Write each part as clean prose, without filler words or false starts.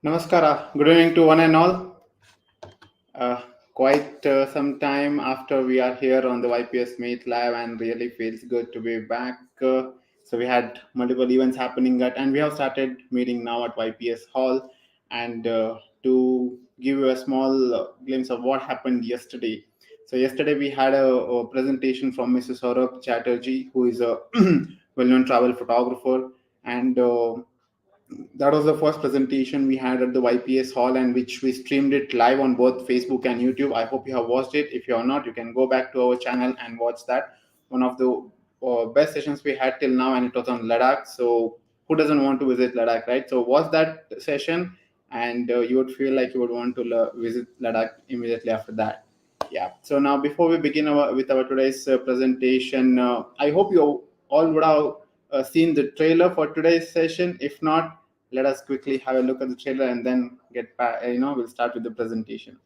Namaskara. Good evening to one and all. Quite some time after we are here on the YPS Meet Live, and really feels good to be back. So we had multiple events happening and we have started meeting now at YPS Hall. And to give you a small glimpse of what happened yesterday. So yesterday we had a presentation from Mrs. Saurabh Chatterjee, who is a well-known travel photographer, and that was the first presentation we had at the YPS hall, and which we streamed it live on both Facebook and YouTube. I hope you have watched it. If you are not, you can go back to our channel and watch that. One of the best sessions we had till now, and it was on Ladakh. So who doesn't want to visit Ladakh, right? So watch that session, and you would feel like you would want to visit Ladakh immediately after that. Yeah. So now, before we begin with our today's presentation, I hope you all would have seen the trailer for today's session. If not, let us quickly have a look at the trailer and then get back. We'll start with the presentation.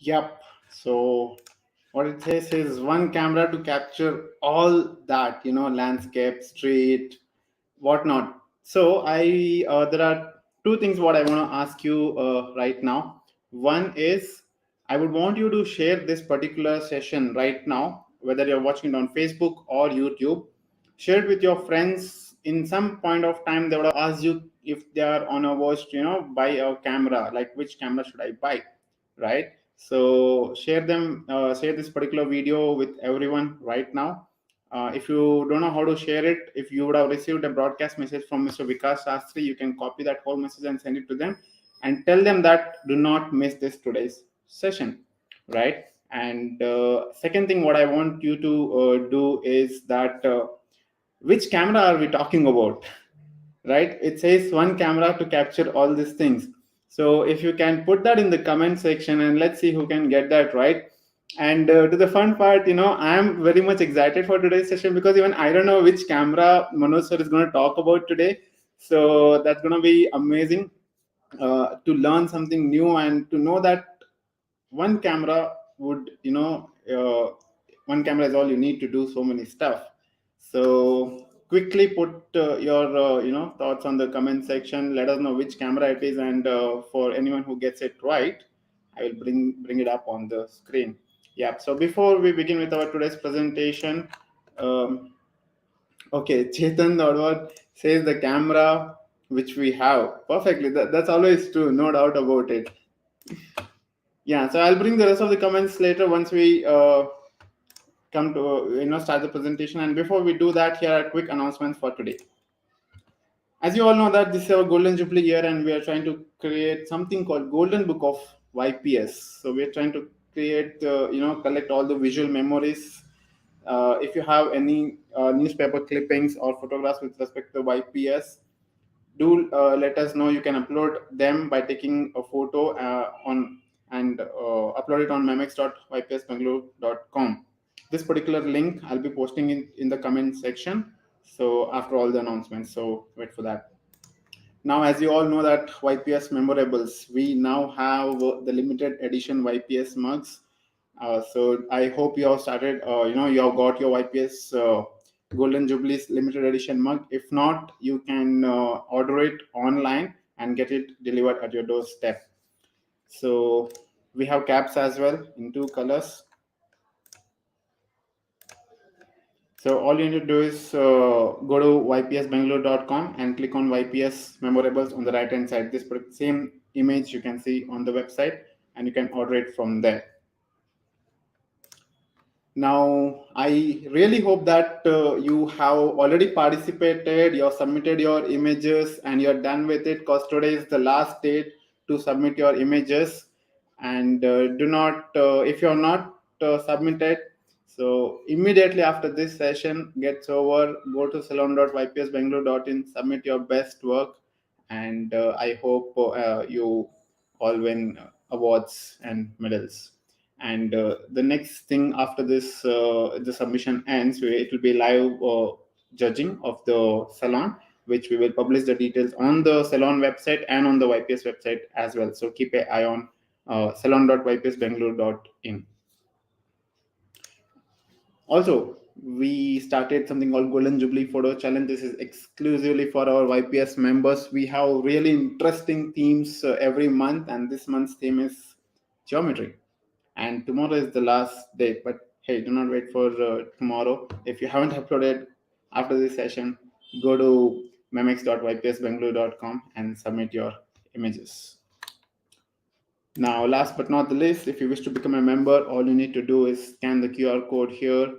Yep. So what it says is one camera to capture all that, landscape, street, whatnot. So I there are two things what I want to ask you right now. One is, I would want you to share this particular session right now, whether you're watching it on Facebook or YouTube. Share it with your friends. In some point of time, they would have asked you if they are on a watch, buy a camera, like which camera should I buy, right? So share this particular video with everyone right now. If you don't know how to share it, if you would have received a broadcast message from Mr. Vikas Shastri, you can copy that whole message and send it to them and tell them that do not miss this today's session, right? And second thing what I want you to do is that which camera are we talking about? Right, it says one camera to capture all these things. So if you can put that in the comment section, and let's see who can get that right. And to the fun part, I am very much excited for today's session because even I don't know which camera Manoj sir is going to talk about today. So that's going to be amazing to learn something new and to know that one camera would one camera is all you need to do so many stuff. So quickly put your thoughts on the comment section. Let us know which camera it is, and for anyone who gets it right, I will bring it up on the screen. Yeah, so before we begin with our today's presentation, um, okay, Chetan Dodwar says the camera which we have perfectly. That's always true, no doubt about it. Yeah, so I'll bring the rest of the comments later once we come to start the presentation. And before we do that, here are quick announcements for today. As you all know that this is our Golden Jubilee year, and we are trying to create something called Golden Book of YPS. So we are trying to create, collect all the visual memories. If you have any newspaper clippings or photographs with respect to YPS, do let us know. You can upload them by taking a photo on and upload it on memex.ypsbengaluru.com. This particular link I'll be posting in the comment section. So after all the announcements, so wait for that. Now, as you all know that YPS memorables, we now have the limited edition YPS mugs. So I hope you have started, you have got your YPS Golden Jubilees limited edition mug. If not, you can order it online and get it delivered at your doorstep. So we have caps as well in two colors. So all you need to do is go to ypsbengaluru.com and click on YPS memorables on the right hand side. This same image you can see on the website, and you can order it from there. Now, I really hope that you have already participated, you have submitted your images, and you're done with it, because today is the last date to submit your images. And do not, if you're not submitted, so immediately after this session gets over, go to salon.ypsbengaluru.in, submit your best work, and I hope you all win awards and medals. And the next thing after this the submission ends, it will be live judging of the salon, which we will publish the details on the salon website and on the YPS website as well. So keep an eye on salon.ypsbengaluru.in. Also, we started something called Golden Jubilee Photo Challenge. This is exclusively for our YPS members. We have really interesting themes every month, and this month's theme is geometry. And tomorrow is the last day, but hey, do not wait for tomorrow. If you haven't uploaded after this session, go to memex.ypsbengaluru.com and submit your images. Now, last but not the least, if you wish to become a member, all you need to do is scan the QR code here.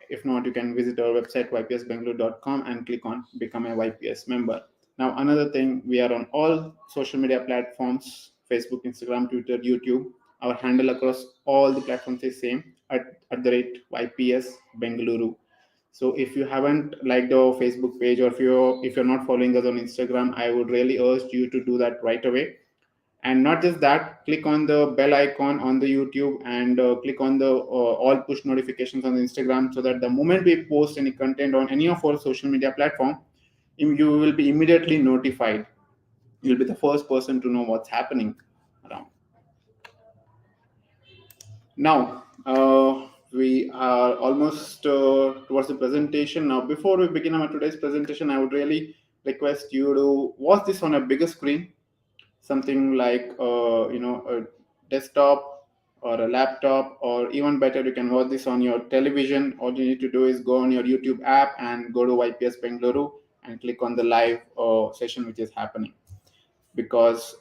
If not, you can visit our website ypsbengaluru.com and click on become a YPS member. Now, another thing, we are on all social media platforms: Facebook, Instagram, Twitter, YouTube. Our handle across all the platforms is same, at the rate YPS Bengaluru. So if you haven't liked our Facebook page, or if you're not following us on Instagram, I would really urge you to do that right away. And not just that, click on the bell icon on the YouTube, and click on the all push notifications on the Instagram, so that the moment we post any content on any of our social media platform, you will be immediately notified. You'll be the first person to know what's happening around. Now, we are almost towards the presentation. Now, before we begin our today's presentation, I would really request you to watch this on a bigger screen. something like a desktop or a laptop, or even better, you can watch this on your television. All you need to do is go on your YouTube app and go to YPS Bengaluru and click on the live session which is happening. Because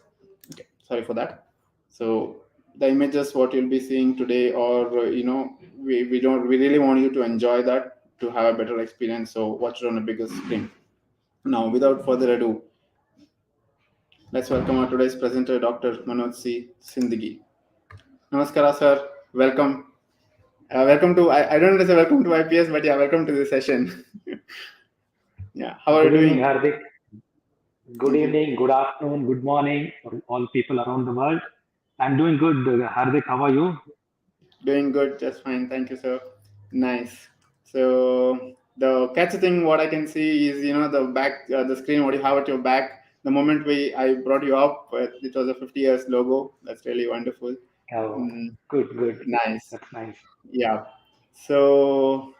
okay, sorry for that. So the images what you'll be seeing today, or we really want you to enjoy that, to have a better experience, so watch it on a bigger screen. Now, without further ado, let's welcome our today's presenter, Dr. Manoj C. Sindagi. Namaskara, sir. Welcome. Welcome to, I don't want to say welcome to YPS, but yeah, welcome to this session. Yeah, how are you Good evening, doing? Hardik. Good Thank you. evening, good afternoon, good morning, for all people around the world. I'm doing good, Hardik. How are you? Doing good, just fine. Thank you, sir. Nice. So the catchy thing, what I can see is, the back, the screen, what you have at your back. The moment I brought you up, it was a 50 years logo. That's really wonderful. Oh, Mm, good, good. nice. That's nice. Yeah. So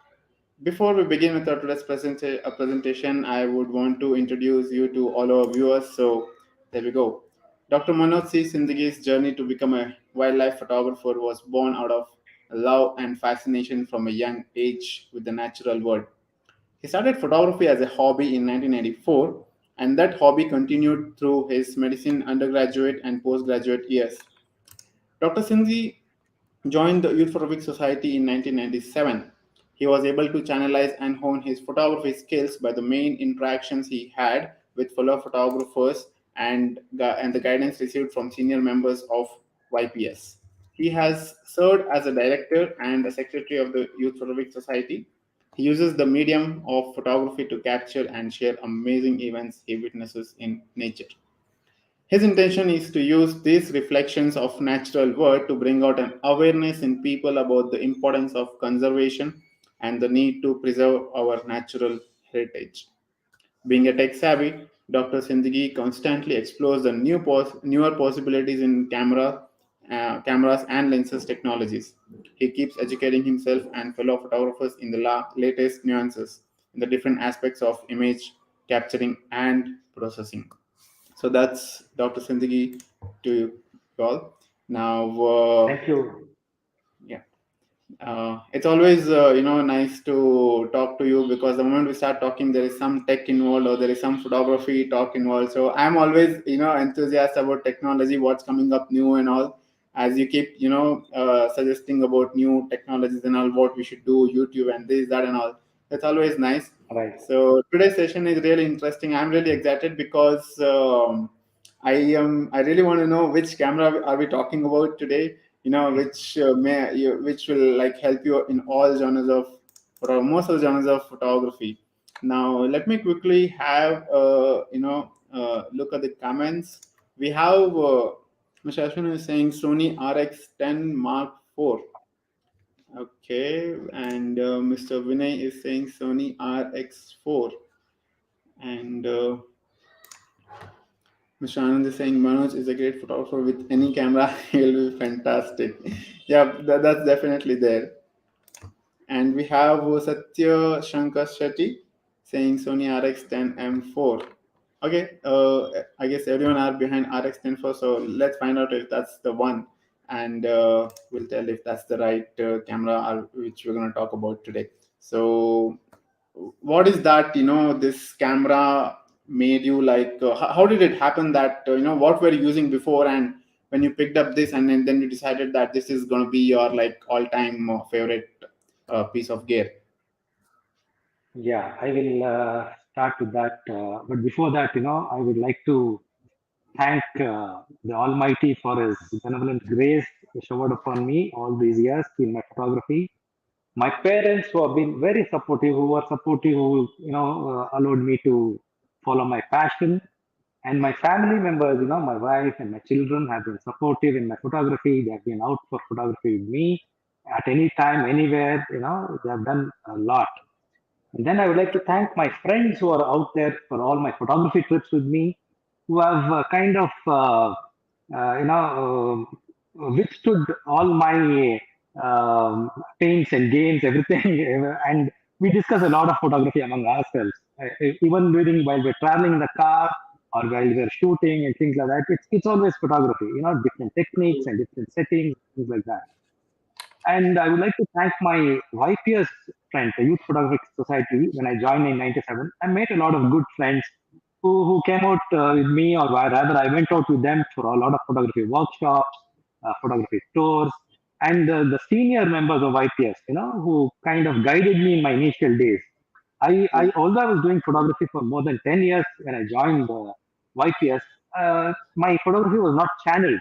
before we begin with our today's presentation, I would want to introduce you to all our viewers. So there we go. Dr. Manoj C. Sindagi's journey to become a wildlife photographer was born out of love and fascination from a young age with the natural world. He started photography as a hobby in 1994, and that hobby continued through his medicine undergraduate and postgraduate years. Dr. Sindhi joined the Youth Photographic Society in 1997. He was able to channelize and hone his photography skills by the main interactions he had with fellow photographers, and the guidance received from senior members of YPS. He has served as a director and a secretary of the Youth Photographic Society. He uses the medium of photography to capture and share amazing events he witnesses in nature. His intention is to use these reflections of natural world to bring out an awareness in people about the importance of conservation and the need to preserve our natural heritage. Being a tech savvy, Dr. Sindagi constantly explores the newer possibilities in cameras and lenses technologies. He keeps educating himself and fellow photographers in the latest nuances in the different aspects of image capturing and processing. So that's Dr. Sindagi to you all. Now, Thank you. yeah, it's always nice to talk to you, because the moment we start talking, there is some tech involved, or there is some photography talk involved. So I'm always enthusiastic about technology, what's coming up new and all. As you keep suggesting about new technologies and all, what we should do, YouTube and this that and all. It's always nice. Right. So today's session is really interesting. I'm really excited because I really want to know which camera are we talking about today. Which which will like help you in all genres of, or most of the genres of photography. Now let me quickly have look at the comments. We have Mr. Ashwin is saying Sony RX10 Mark IV. Okay, and Mr. Vinay is saying Sony RX4, and Mr. Anand is saying Manoj is a great photographer with any camera. He'll be fantastic. Yeah, that's definitely there. And we have Satya Shankar Shetty saying Sony RX10 M4. Okay, I guess everyone are behind RX10 first, so let's find out if that's the one, and we'll tell if that's the right camera which we're going to talk about today. So, what is that? This camera made you like? How did it happen that what were you using before, and when you picked up this, and then you decided that this is going to be your like all-time favorite piece of gear? Yeah, I will start with that. But before that, I would like to thank the Almighty for His benevolent grace showered upon me all these years in my photography. My parents who have been very supportive, who were supportive, who allowed me to follow my passion, and my family members, my wife and my children have been supportive in my photography. They have been out for photography with me at any time, anywhere. They have done a lot. And then I would like to thank my friends who are out there for all my photography trips with me, who have kind of, withstood all my pains and gains, everything. And we discuss a lot of photography among ourselves. Even during while we're traveling in the car, or while we're shooting and things like that. It's always photography, different techniques and different settings, things like that. And I would like to thank my YPS friends, the Youth Photographic Society. When I joined in '97, I made a lot of good friends who came out with me, or rather, I went out with them for a lot of photography workshops, photography tours, and the senior members of YPS, who kind of guided me in my initial days. Although I was doing photography for more than 10 years when I joined YPS, my photography was not channeled.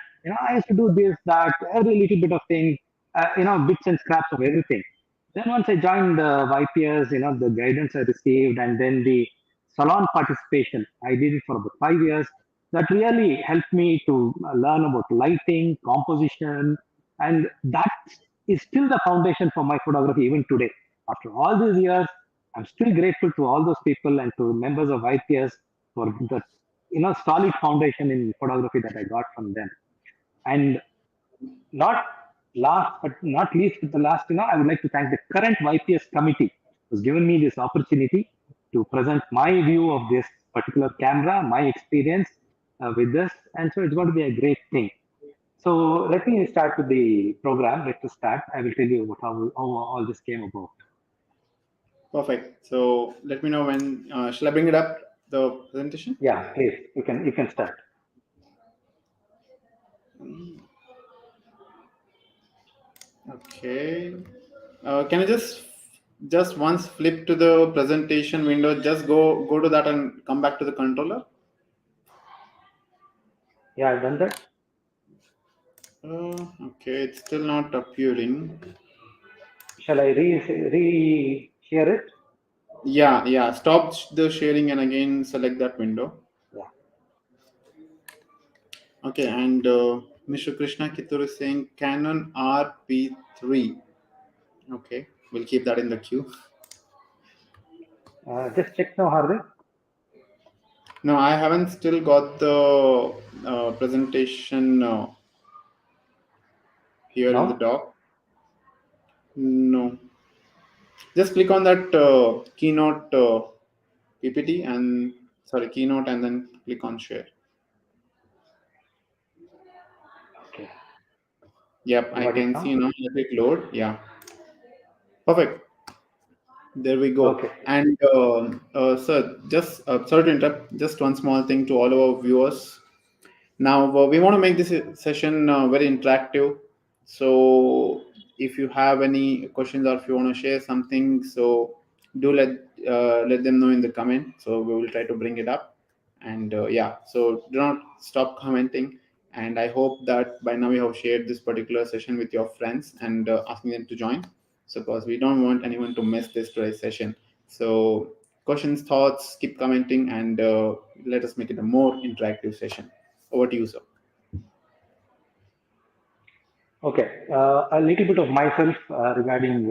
I used to do this, that, every little bit of thing, bits and scraps of everything. Then once I joined YPS, the guidance I received, and then the salon participation, I did it for about 5 years. That really helped me to learn about lighting, composition, and that is still the foundation for my photography even today. After all these years, I'm still grateful to all those people and to members of YPS for the solid foundation in photography that I got from them. And not last but not least, but the last, I would like to thank the current YPS committee who's given me this opportunity to present my view of this particular camera, my experience with this. And so it's going to be a great thing. So let me start with the program. Let's start. I will tell you about how all this came about. Perfect. So let me know when. Shall I bring it up the presentation? Yeah, please. You can start. Okay. Can you just once flip to the presentation window? Just go to that and come back to the controller. Yeah, I've done that. Okay, it's still not appearing. Shall I re-share it? Yeah. Stop the sharing and again select that window. Yeah. Okay, and Mr. Krishna Kittur is saying Canon RP3. Okay, we'll keep that in the queue. Just check now, Hardik. No, I haven't still got the presentation here in the No? doc. No, just click on that keynote PPT and sorry keynote and then click on share. Okay. Yep, You I got it can see now? now. Let it load. Yeah, perfect. There we go. Okay. And sir, just sorry to interrupt. Just one small thing to all our viewers. Now, we want to make this session very interactive. So, if you have any questions or if you want to share something, so do let them know in the comment. So we will try to bring it up. And yeah, so do not stop commenting. And I hope that by now you have shared this particular session with your friends and asking them to join. So, because we don't want anyone to miss this today's session. So, questions, thoughts, keep commenting, and let us make it a more interactive session. Over to you, sir. Okay. A little bit of myself regarding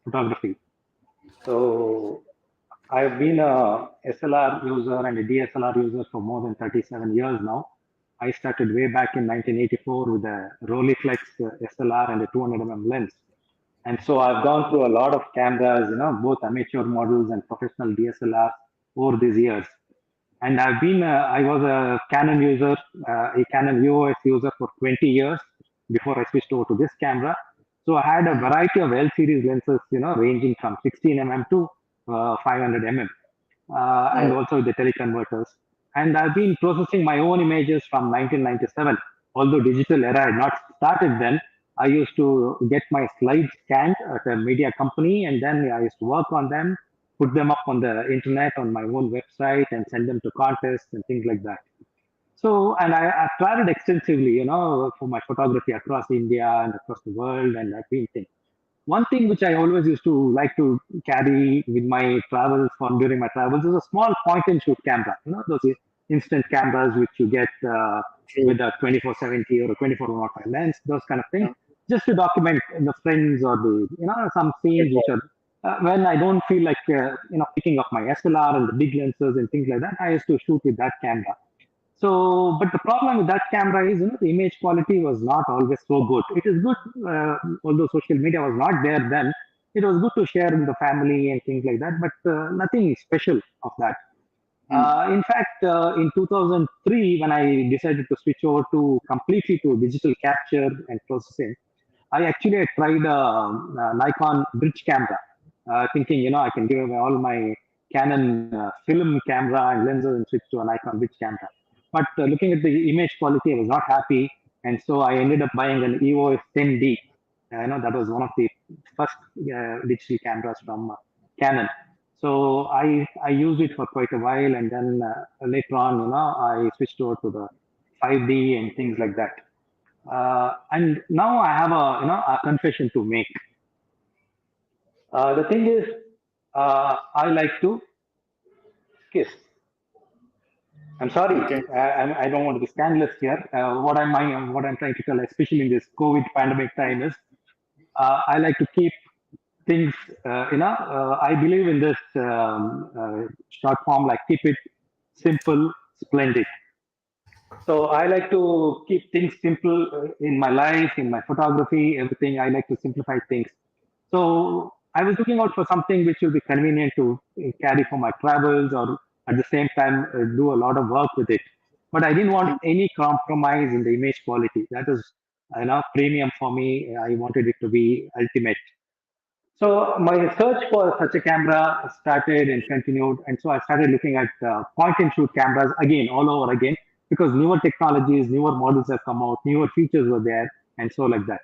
photography. So I've been a SLR user and a DSLR user for more than 37 years now. I started way back in 1984 with a Rolleiflex SLR and a 200 lens. And so I've gone through a lot of cameras, both amateur models and professional DSLR over these years. And I was a Canon user, a Canon EOS user for 20 years before I switched over to this camera. So I had a variety of L series lenses, ranging from 16 to 500 and Oh, also the teleconverters. And I've been processing my own images from 1997. Although digital era had not started then, I used to get my slides scanned at a media company, and then I used to work on them, put them up on the internet on my own website, and send them to contests and things like that. So, and I've traveled extensively, for my photography across India and across the world, and I've been things. One thing which I always used to like to carry with my travels from during my travels is a small point and shoot camera. Those instant cameras which you get true. with a 2470 or a 2405 lens, those kind of things, Yeah. just to document the friends or the some scenes which are when I don't feel like picking up my SLR and the big lenses and things like that. I used to shoot with that camera. So, but the problem with that camera is, the image quality was not always so good. It is good, although social media was not there then. It was good to share with the family and things like that, but nothing special of that. Mm. In fact, in 2003, when I decided to switch over to completely to digital capture and processing, I actually had tried a Nikon bridge camera, thinking, I can give away all my Canon film camera and lenses and switch to a Nikon bridge camera. But looking at the image quality, I was not happy, and so I ended up buying an EOS 10D. That was one of the first digital cameras from Canon. So I used it for quite a while, and then later on, I switched over to the 5D and things like that. And now I have a confession to make. The thing is, I like to kiss. I'm sorry, Okay. I don't want to be scandalous here. What I'm trying to tell, especially in this COVID pandemic time, is I like to keep things. I believe in this short form, like keep it simple, splendid. So I like to keep things simple in my life, in my photography, everything. I like to simplify things. So I was looking out for something which will be convenient to carry for my travels, or at the same time do a lot of work with it. But I didn't want any compromise in the image quality. That is enough premium for me. I wanted it to be ultimate. So my search for such a camera started and continued, and so I started looking at point and shoot cameras again, all over again, because newer technologies, newer models have come out, newer features were there, and so like that.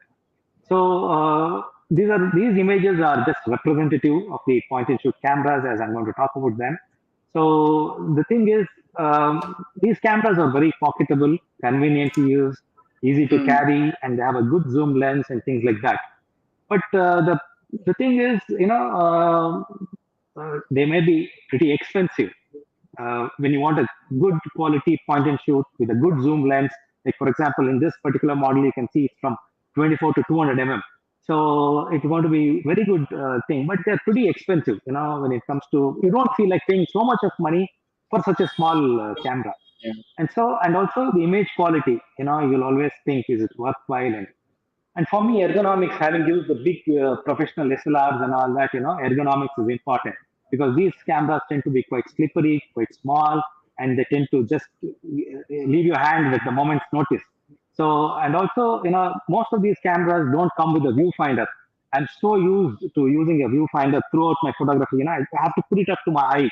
So these images are just representative of the point and shoot cameras, as I'm going to talk about them. So the thing is, these cameras are very pocketable, convenient to use, easy to Mm. carry, and they have a good zoom lens and things like that. But the thing is, they may be pretty expensive. When you want a good quality point and shoot with a good zoom lens, like for example, in this particular model, you can see it's from 24 to 200 mm. So it's going to be very good thing, but they're pretty expensive. When it comes to, you don't feel like paying so much of money for such a small camera. Yeah. And also the image quality. You'll always think, is it worthwhile? And for me, ergonomics, having used the big professional SLRs and all that, ergonomics is important because these cameras tend to be quite slippery, quite small, and they tend to just leave your hand with the moment's notice. So, and also, most of these cameras don't come with a viewfinder. I'm so used to using a viewfinder throughout my photography. I have to put it up to my eye.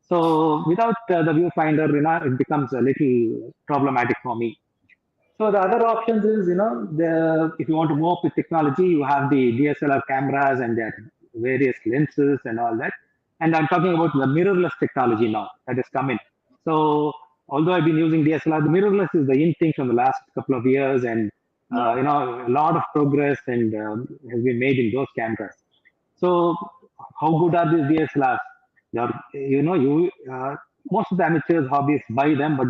So, without the viewfinder, it becomes a little problematic for me. So the other options is, if you want to move up with technology, you have the DSLR cameras and their various lenses and all that. And I'm talking about the mirrorless technology now that has come in. So although I've been using DSLR, the mirrorless is the in thing from the last couple of years, and Yeah. a lot of progress and has been made in those cameras. So how good are these DSLRs? They are, most of the amateurs hobbyists buy them, but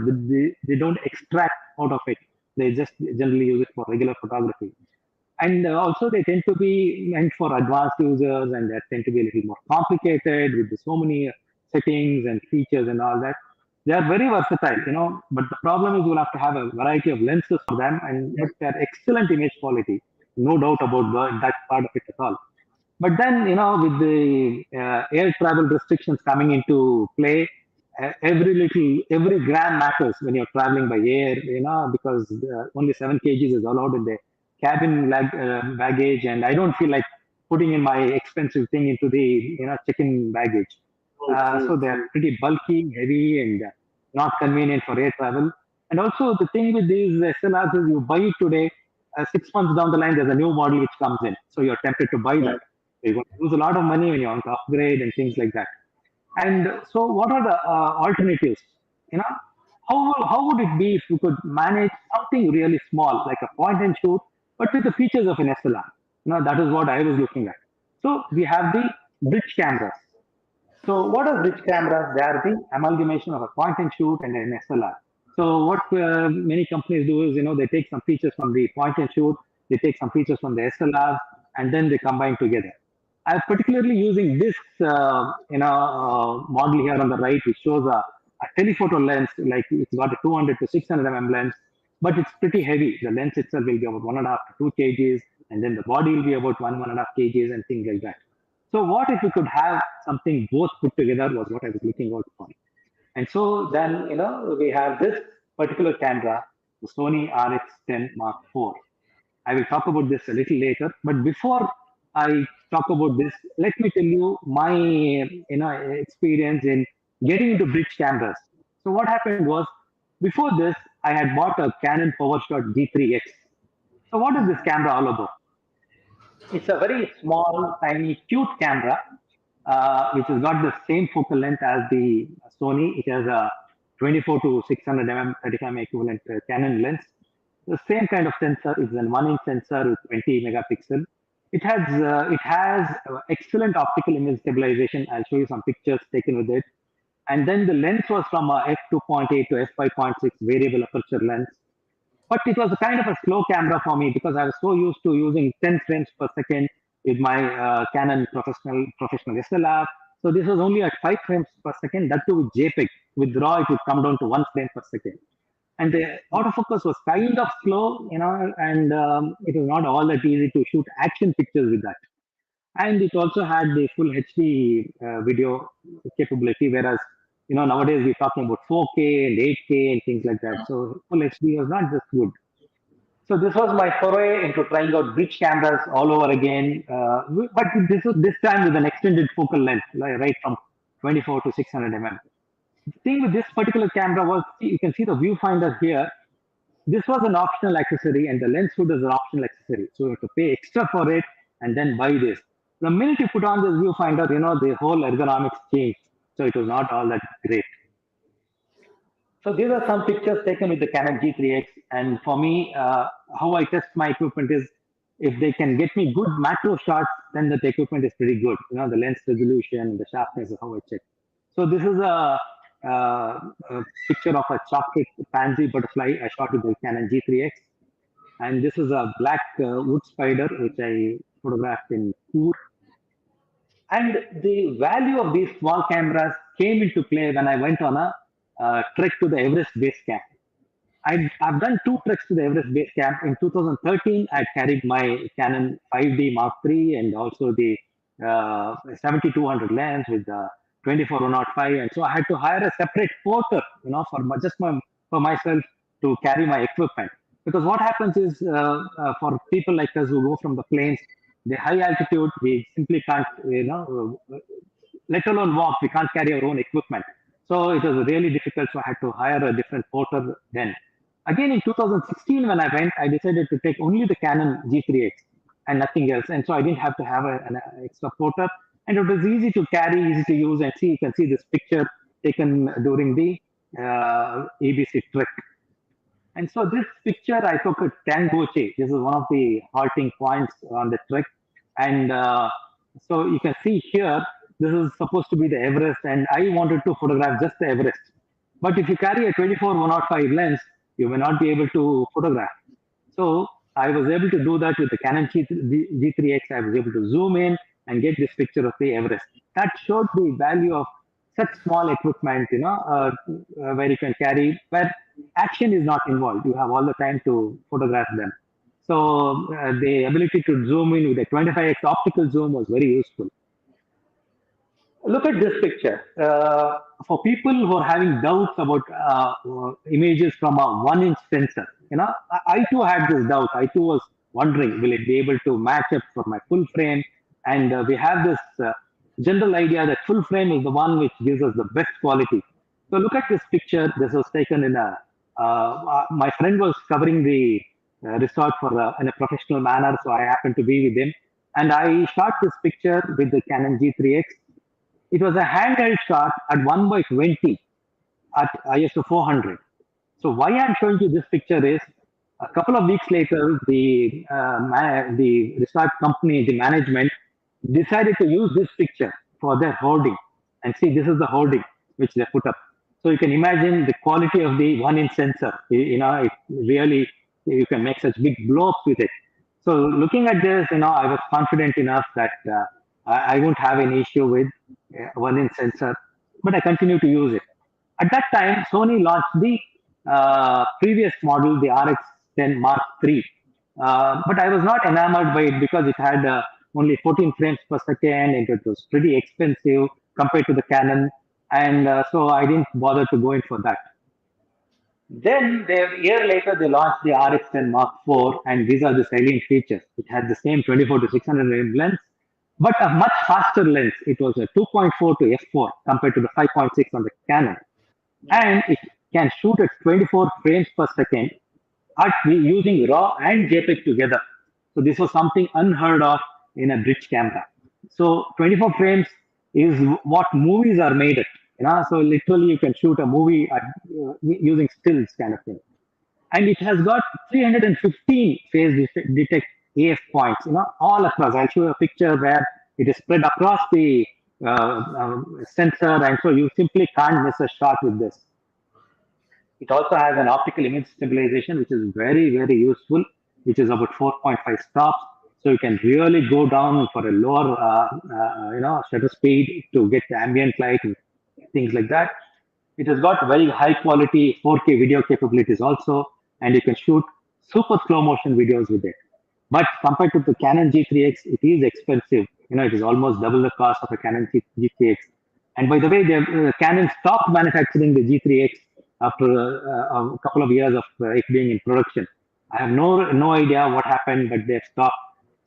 they don't extract out of it. They just generally use it for regular photography. And also they tend to be meant for advanced users, and they tend to be a little more complicated with so many settings and features and all that. They are very versatile, but the problem is you'll have to have a variety of lenses for them, and but they're excellent image quality, no doubt about that part of it at all. But then, with the air travel restrictions coming into play, every gram matters when you're traveling by air, because only 7 kgs is allowed in the cabin baggage, and I don't feel like putting in my expensive thing into the, check-in baggage. True, So true, they're true. pretty bulky, heavy, and not convenient for air travel. And also the thing with these SLRs is you buy it today, 6 months down the line, there's a new model which comes in. So you're tempted to buy Yeah. that. You're going to lose a lot of money when you want to upgrade and things like that. And so, what are the alternatives? You know, how would it be if you could manage something really small, like a point and shoot, but with the features of an SLR? That is what I was looking at. So we have the bridge cameras. So what are bridge cameras? They are the amalgamation of a point and shoot and an SLR. So what many companies do is, they take some features from the point and shoot, they take some features from the SLR, and then they combine together. I'm particularly using this, model here on the right, which shows a telephoto lens, like it's got a 200 to 600 mm lens, but it's pretty heavy. The lens itself will be about 1.5 to 2 kgs, and then the body will be about 1.5 kgs, and things like that. So what if we could have something both put together was what I was looking out for. And so then, we have this particular camera, the Sony RX10 Mark IV. I will talk about this a little later. But before I talk about this, let me tell you my experience in getting into bridge cameras. So what happened was, before this, I had bought a Canon PowerShot G3X. So what is this camera all about? It's a very small, tiny, cute camera, which has got the same focal length as the Sony. It has a 24 to 600 mm 35 equivalent Canon lens. The same kind of sensor is an 1-inch sensor with 20 megapixel. It has excellent optical image stabilization. I'll show you some pictures taken with it. And then the lens was from a f2.8 to f5.6 variable aperture lens. But it was a kind of a slow camera for me because I was so used to using 10 frames per second with my Canon professional SLR. So this was only at 5 frames per second. That too with JPEG. With RAW, it would come down to 1 frame per second. And the autofocus was kind of slow, and it was not all that easy to shoot action pictures with that. And it also had the full HD video capability, whereas nowadays we're talking about 4K and 8K and things like that. So full HD was not just good. So this was my foray into trying out bridge cameras all over again, but this time with an extended focal length, right from 24 to 600 mm. The thing with this particular camera was, you can see the viewfinder here. This was an optional accessory, and the lens hood is an optional accessory. So you have to pay extra for it and then buy this. The minute you put on this viewfinder, the whole ergonomics changed. So it was not all that great. So these are some pictures taken with the Canon G3X. And for me, how I test my equipment is, if they can get me good macro shots, then the equipment is pretty good. The lens resolution, the sharpness is how I check. So this is a picture of a chocolate pansy butterfly I shot with the Canon G3X. And this is a black wood spider, which I photographed in Coor. And the value of these small cameras came into play when I went on a trek to the Everest base camp. I've done 2 treks to the Everest base camp. In 2013, I carried my Canon 5D Mark III and also the 7200 lens with the 24105. And so I had to hire a separate porter, for myself to carry my equipment. Because what happens is, for people like us who go from the plains, the high altitude, we simply can't, let alone walk, we can't carry our own equipment. So it was really difficult. So I had to hire a different porter then. Again, in 2016, when I went, I decided to take only the Canon G3X and nothing else. And so I didn't have to have an extra porter. And it was easy to carry, easy to use. And see, you can see this picture taken during the ABC trek. And so this picture I took at Tangoche. This is one of the halting points on the trek. And so you can see here, this is supposed to be the Everest, and I wanted to photograph just the Everest. But if you carry a 24-105 lens, you may not be able to photograph. So I was able to do that with the Canon G3X. I was able to zoom in and get this picture of the Everest. That showed the value of such small equipment, where you can carry, where action is not involved. You have all the time to photograph them. So the ability to zoom in with a 25x optical zoom was very useful. Look at this picture. For people who are having doubts about images from a 1-inch sensor, I too had this doubt. I too was wondering, will it be able to match up for my full frame? And we have this general idea that full frame is the one which gives us the best quality. So look at this picture. This was taken in my friend was covering the resort in a professional manner, so I happened to be with him. And I shot this picture with the Canon G3X. It was a handheld shot at 1:20 at ISO 400. So why I'm showing you this picture is, a couple of weeks later, the resort company, the management, decided to use this picture for their hoarding. And see, this is the hoarding which they put up. So you can imagine the quality of the 1-inch sensor. It really, you can make such big blow-ups with it. So looking at this, I was confident enough that I won't have any issue with 1-inch sensor, but I continue to use it. At that time, Sony launched the previous model, the RX10 Mark III. But I was not enamored by it because it had only 14 frames per second, and it was pretty expensive compared to the Canon. and so I didn't bother to go in for that. Then a year later they launched the RX10 Mark IV, and these are the salient features. It had the same 24 to 600 mm lens, but a much faster lens. It was a 2.4 to f4 compared to the 5.6 on the Canon, Yeah. and it can shoot at 24 frames per second at using RAW and JPEG together. So this was something unheard of in a bridge camera. So 24 frames is what movies are made at. So literally you can shoot a movie using stills kind of thing. And it has got 315 phase detect AF points, all across. I'll show you a picture where it is spread across the sensor, and so you simply can't miss a shot with this. It also has an optical image stabilization, which is very, very useful, which is about 4.5 stops. So you can really go down for a lower, shutter speed to get the ambient light and things like that. It has got very high quality 4K video capabilities also, and you can shoot super slow motion videos with it. But compared to the Canon G3X, it is expensive. It is almost double the cost of a Canon G3X. And by the way, Canon stopped manufacturing the G3X after a couple of years of it being in production. I have no idea what happened, but they've stopped.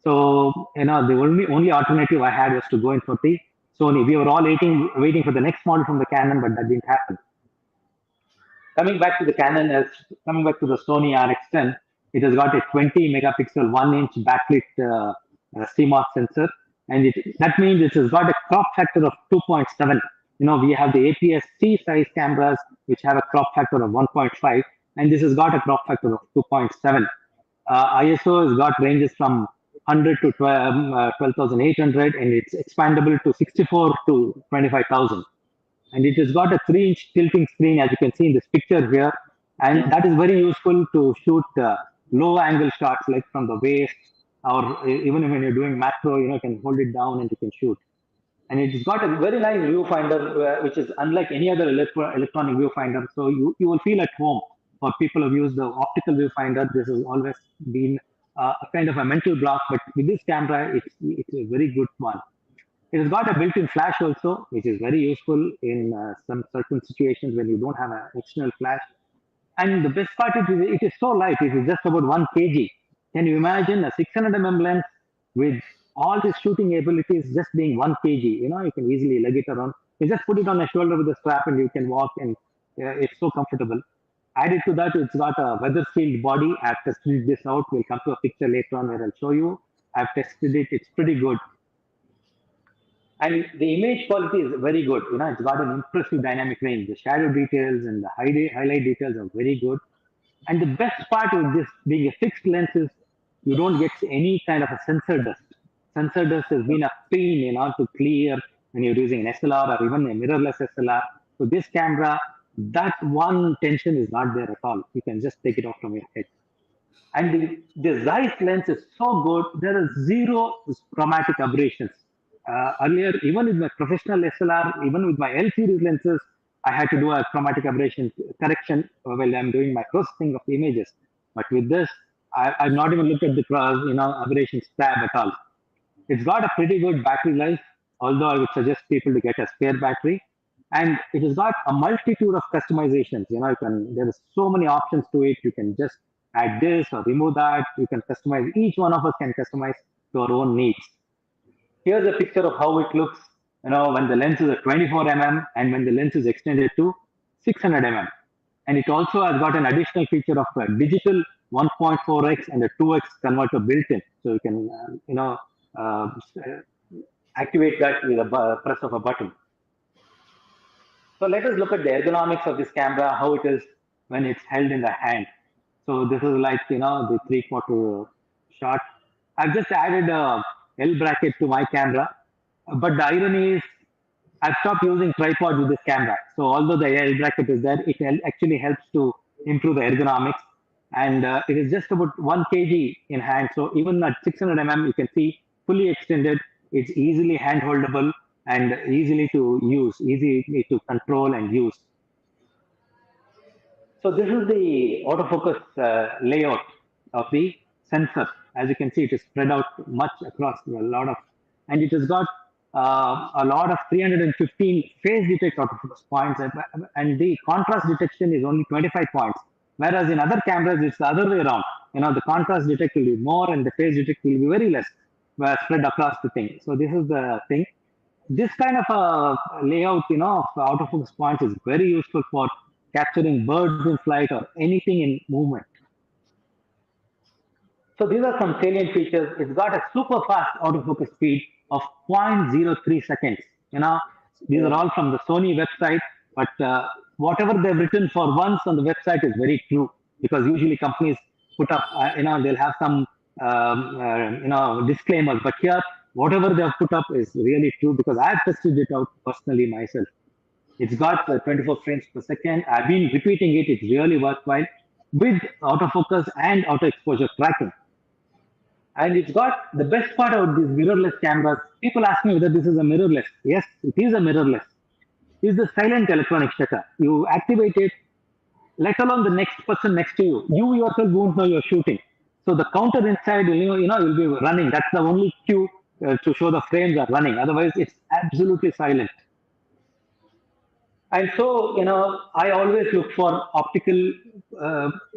So the only alternative I had was to go in for the Sony. We were all waiting for the next model from the Canon, but that didn't happen. Coming back to the Canon, coming back to the Sony RX10, it has got a 20 megapixel 1-inch backlit CMOS sensor, and that means it has got a crop factor of 2.7. We have the APS C size cameras which have a crop factor of 1.5, and this has got a crop factor of 2.7. ISO has got ranges from 100 to 12,800, and it's expandable to 64 to 25,000. And it has got a 3-inch tilting screen, as you can see in this picture here, and Yeah. that is very useful to shoot low angle shots like from the waist, or even when you're doing macro, you can hold it down and you can shoot. And it's got a very nice viewfinder, which is unlike any other electronic viewfinder. So you will feel at home. For people who use the optical viewfinder, this has always been a kind of a mental block, but with this camera, it's a very good one. It has got a built-in flash also, which is very useful in some certain situations when you don't have an external flash. And the best part is it is so light. It is just about 1 kg. Can you imagine a 600 lens with all these shooting abilities just being 1 kg? You can easily lug it around. You just put it on a shoulder with a strap and you can walk, and it's so comfortable. Added to that, it's got a weather sealed body. I've tested this out. We'll come to a picture later on where I'll show you. I've tested it. It's pretty good. And the image quality is very good. It's got an impressive dynamic range. The shadow details and the highlight details are very good. And the best part with this being a fixed lens is you don't get any kind of a sensor dust. Sensor dust has been a pain, to clear when you're using an SLR or even a mirrorless SLR. So this camera, that one tension is not there at all. You can just take it off from your head. And the Zeiss lens is so good, there are zero chromatic aberrations. Earlier, even with my professional SLR, even with my L series lenses, I had to do a chromatic aberration correction while I'm doing my processing of images. But with this, I've not even looked at the aberrations tab at all. It's got a pretty good battery life, although I would suggest people to get a spare battery. And it has got a multitude of customizations. There are so many options to it. You can just add this or remove that. You can customize. Each one of us can customize to our own needs. Here's a picture of how it looks, when the lens is at 24 mm and when the lens is extended to 600 mm. And it also has got an additional feature of a digital 1.4x and a 2x converter built in. So you can, uh, activate that with a press of a button. So let us look at the ergonomics of this camera, how it is when it's held in the hand. So this is like, the 3/4 shot. I've just added a L bracket to my camera, but the irony is I've stopped using tripod with this camera. So although the L bracket is there, it actually helps to improve the ergonomics. And it is just about 1 kg in hand. So even at 600 mm, you can see fully extended. It's easily hand holdable and easily to use, easy to control and use. So this is the autofocus layout of the sensor. As you can see, it is spread out much across a lot of, and it has got a lot of 315 phase detect autofocus points, and the contrast detection is only 25 points. Whereas in other cameras, it's the other way around. The contrast detect will be more and the phase detect will be very less, spread across the thing. So this is the thing. This kind of a layout, of autofocus points is very useful for capturing birds in flight or anything in movement. So these are some salient features. It's got a super fast autofocus speed of 0.03 seconds. These are all from the Sony website, but whatever they've written for once on the website is very true, because usually companies put up, they'll have some, disclaimers, but here, whatever they've put up is really true, because I've tested it out personally myself. It's got 24 frames per second. I've been repeating it. It's really worthwhile with autofocus and auto exposure tracking. And it's got the best part about these mirrorless cameras. People ask me whether this is a mirrorless. Yes, it is a mirrorless. It's the silent electronic shutter. You activate it, let alone the next person next to you. You yourself won't know you're shooting. So the counter inside, will be running. That's the only cue to show the frames are running. Otherwise, it's absolutely silent. And so, I always look for optical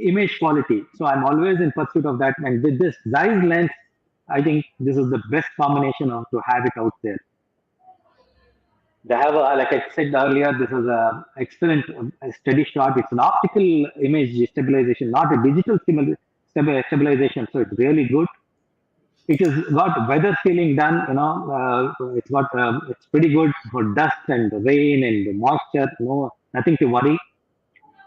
image quality. So I'm always in pursuit of that. And with this Zeiss lens, I think this is the best combination to have it out there. They have, like I said earlier, this is a excellent steady shot. It's an optical image stabilization, not a digital stabilization. So it's really good. It has got weather sealing done. It's pretty good for dust and rain and moisture. Nothing to worry.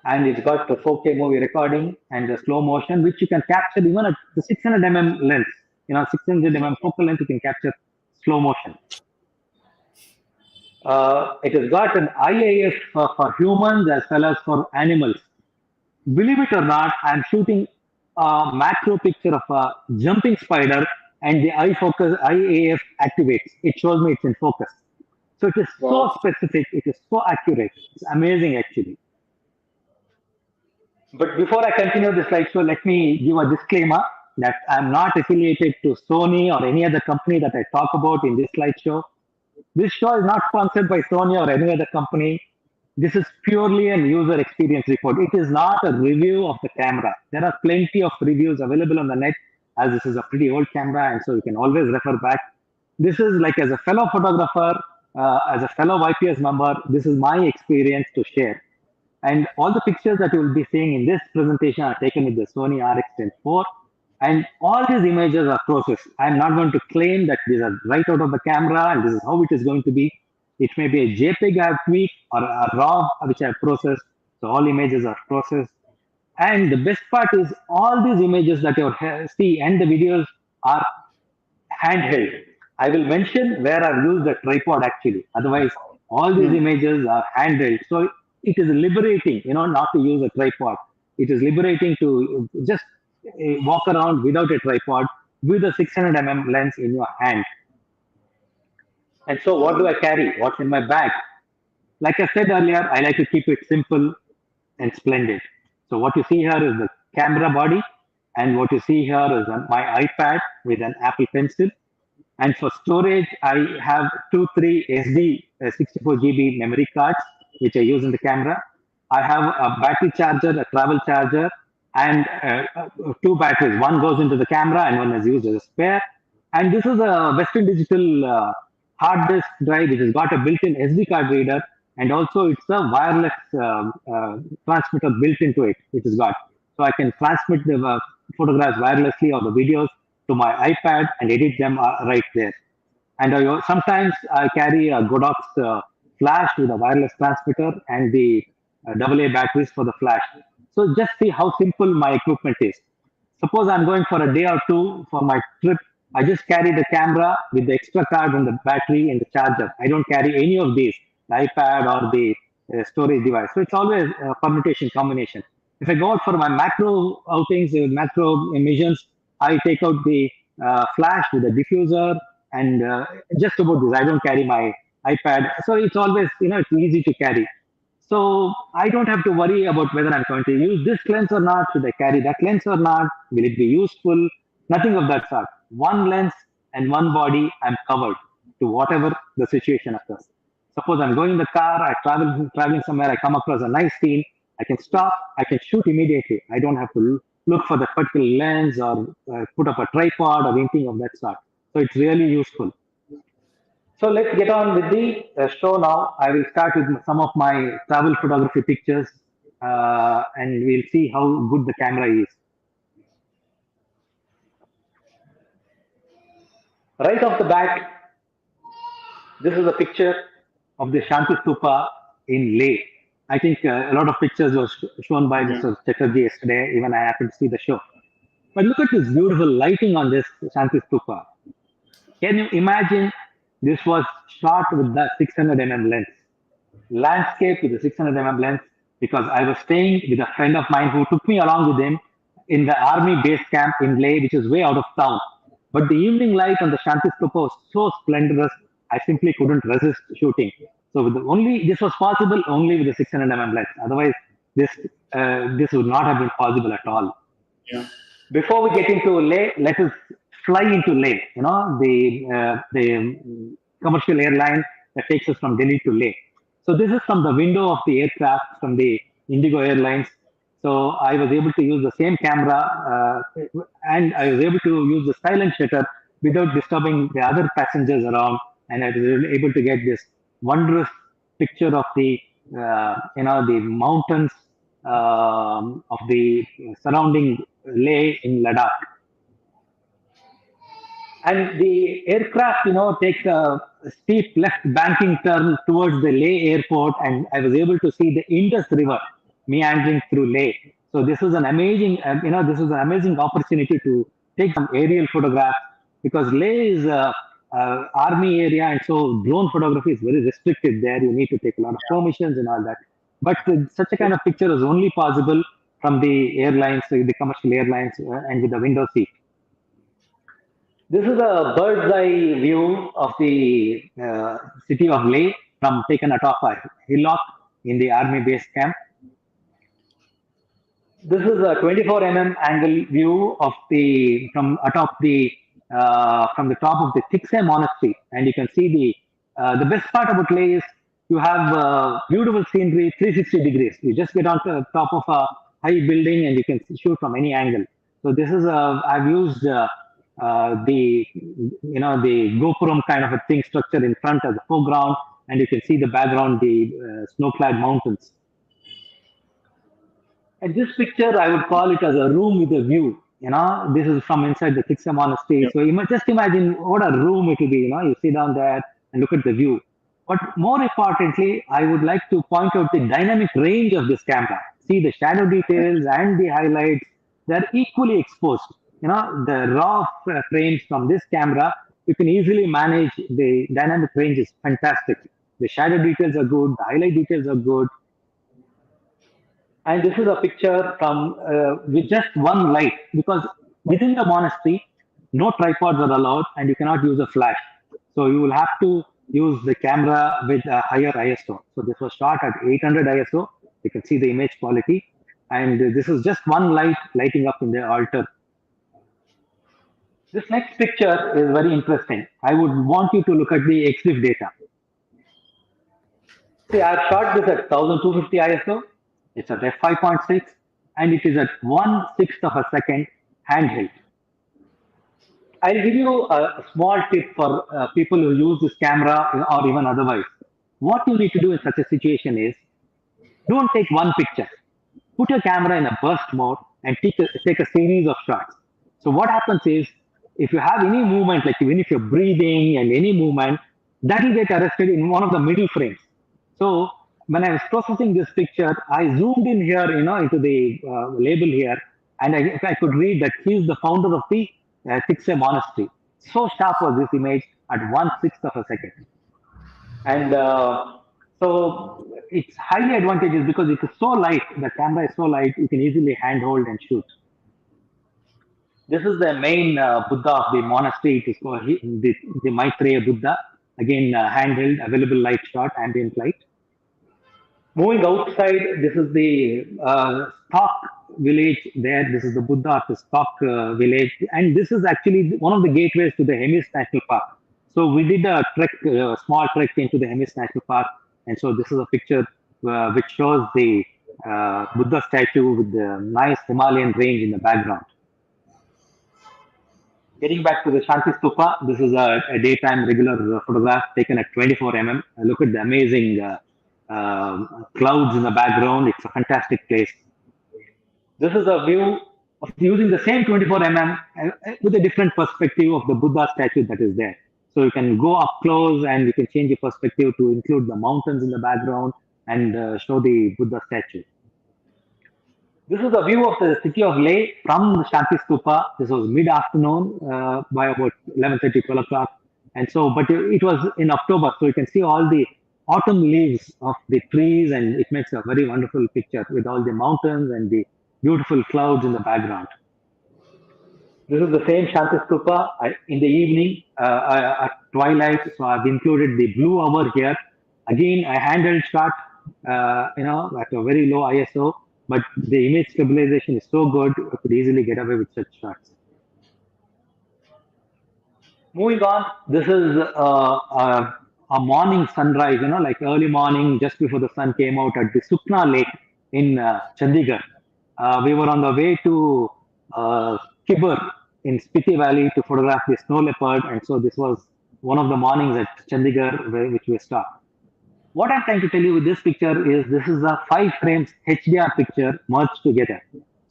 And it's got the 4K movie recording and the slow motion, which you can capture even at the 600 lens. 600 focal length, you can capture slow motion. It has got an IAF for humans as well as for animals. Believe it or not, I'm shooting a macro picture of a jumping spider, and the IAF activates. It shows me it's in focus. So it is so specific. It is so accurate. It's amazing, actually. But before I continue the slideshow, let me give a disclaimer that I'm not affiliated to Sony or any other company that I talk about in this slideshow. This show is not sponsored by Sony or any other company. This is purely an user experience report. It is not a review of the camera. There are plenty of reviews available on the net, as this is a pretty old camera, and so you can always refer back. This is like, as a fellow photographer, as a fellow YPS member, this is my experience to share. And all the pictures that you will be seeing in this presentation are taken with the SonyRX10iv. And all these images are processed. I'm not going to claim that these are right out of the camera and this is how it is going to be. It may be a JPEG I have tweaked or a RAW which I have processed. So all images are processed. And the best part is all these images that you see and the videos are handheld. I will mention where I've used a tripod actually. Otherwise, all these images are handheld. So it is liberating, not to use a tripod. It is liberating to just walk around without a tripod with a 600 lens in your hand. And so what do I carry? What's in my bag? Like I said earlier, I like to keep it simple and splendid. So what you see here is the camera body, and what you see here is my iPad with an Apple Pencil. And for storage, I have 3 SD 64 GB memory cards, which I use in the camera. I have a battery charger, a travel charger, and 2 batteries. One goes into the camera and one is used as a spare. And this is a Western Digital hard disk drive, which has got a built-in SD card reader, and also it's a wireless transmitter built into it, which is got. So I can transmit the photographs wirelessly or the videos to my iPad and edit them right there. And sometimes I carry a Godox flash with a wireless transmitter and the AA batteries for the flash. So just see how simple my equipment is. Suppose I'm going for a day or two for my trip. I just carry the camera with the extra card and the battery and the charger. I don't carry any of these, the iPad or the storage device. So it's always a permutation combination. If I go out for my macro outings, macro missions, I take out the flash with the diffuser and just about this. I don't carry my iPad. So it's always, it's easy to carry. So I don't have to worry about whether I'm going to use this lens or not. Should I carry that lens or not? Will it be useful? Nothing of that sort. One lens and one body, I'm covered. to whatever the situation occurs. Suppose I'm going in the car, traveling somewhere, I come across a nice scene, I can stop, I can shoot immediately. I don't have to look for the particular lens or put up a tripod or anything of that sort. So it's really useful. So let's get on with the show now. I will start with some of my travel photography pictures, and we'll see how good the camera is. Right off the bat, this is a picture of the Shanti Stupa in Leh. I think a lot of pictures were shown by Yeah. Mr. Chatterjee yesterday. Even I happened to see the show. But look at this beautiful lighting on this Shanti Stupa. Can you imagine this was shot with the 600 mm lens? Landscape with the 600 mm lens, because I was staying with a friend of mine who took me along with him in the army base camp in Leh, which is way out of town. But the evening light on the Shanti Stupa was so splendorous, I simply couldn't resist shooting. So with this was possible only with the 600 mm lens. Otherwise, this would not have been possible at all. Yeah. Before we get into Leh, let us fly into Leh. You know, the commercial airline that takes us from Delhi to Leh. So this is from the window of the aircraft from the Indigo Airlines. So I was able to use the same camera, and I was able to use the silent shutter without disturbing the other passengers around, and I was able to get this wondrous picture of the the mountains of the surrounding Leh in Ladakh. And the aircraft, takes a steep left banking turn towards the Leh airport, and I was able to see the Indus River meandering through Leh. So this is an amazing, opportunity to take some aerial photographs, because Leh is a army area, and so drone photography is very restricted there. You need to take a lot of permissions and all that. But such a kind of picture is only possible from the airlines, the commercial airlines, and with the window seat. This is a bird's eye view of the city of Leh from taken atop a hillock in the army base camp. This is a 24 mm angle view of the from the top of the Tikse monastery, and you can see the best part about Leh is you have beautiful scenery 360 degrees. You just get on the top of a high building and you can shoot from any angle. So this is I've used the GoPro kind of a thing structure in front as a foreground, and you can see the background, the snow-clad mountains. And this picture, I would call it as a room with a view. This is from inside the Tiksa monastery. Yeah. So you must just imagine what a room it will be. You sit down there and look at the view. But more importantly, I would like to point out the dynamic range of this camera. See the shadow details and the highlights, they're equally exposed. The raw frames from this camera, you can easily manage. The dynamic range is fantastic. The shadow details are good, the highlight details are good. And this is a picture from with just one light, because within the monastery, no tripods are allowed and you cannot use a flash. So you will have to use the camera with a higher ISO. So this was shot at 800 ISO. You can see the image quality. And this is just one light lighting up in the altar. This next picture is very interesting. I would want you to look at the XDIF data. See, I have shot this at 1250 ISO. It's at f5.6, and it is at 1/6 of a second handheld. I'll give you a small tip for people who use this camera or even otherwise. What you need to do in such a situation is, don't take one picture. Put your camera in a burst mode and take a series of shots. So what happens is, if you have any movement, like even if you're breathing and any movement, that will get arrested in one of the middle frames. So when I was processing this picture, I zoomed in here, into the label here, and I could read that he's the founder of the Tikse monastery. So sharp was this image at 1/6 of a second. And so it's highly advantageous because it is so light, the camera is so light, you can easily handhold and shoot. This is the main Buddha of the monastery. It is called the Maitreya Buddha. Again, handheld, available light shot, ambient light. Moving outside, this is the stock village there. This is the Buddha of the stock village. And this is actually one of the gateways to the Hemis National Park. So we did a trek, small trek into the Hemis National Park, and so this is a picture which shows the Buddha statue with the nice Himalayan range in the background. Getting back to the Shanti Stupa, this is a daytime regular photograph taken at 24 mm. Look at the amazing clouds in the background. It's a fantastic place. This is a view of using the same 24 mm with a different perspective of the Buddha statue that is there. So you can go up close and you can change your perspective to include the mountains in the background and show the Buddha statue. This is a view of the city of Leh from the Shanti Stupa. This was mid-afternoon by about 11:30, 12 o'clock. And so, but it was in October, so you can see all the autumn leaves of the trees, and it makes a very wonderful picture with all the mountains and the beautiful clouds in the background. This is the same Shanti Stupa in the evening at twilight. So I've included the blue hour here. Again, a handheld shot, at a very low ISO, but the image stabilization is so good, I could easily get away with such shots. Moving on, this is a morning sunrise, like early morning, just before the sun came out at the Sukna Lake in Chandigarh. We were on the way to Kibber in Spiti Valley to photograph the snow leopard, and so this was one of the mornings at Chandigarh which we stopped. What I'm trying to tell you with this picture is this is a 5 frames HDR picture merged together.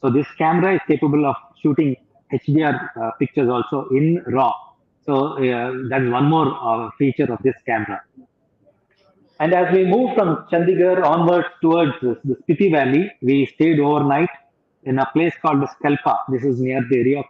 So this camera is capable of shooting HDR pictures also in RAW. So that's one more feature of this camera. And as we moved from Chandigarh onwards towards the Spiti Valley, we stayed overnight in a place called the Skalpa. This is near the Rio,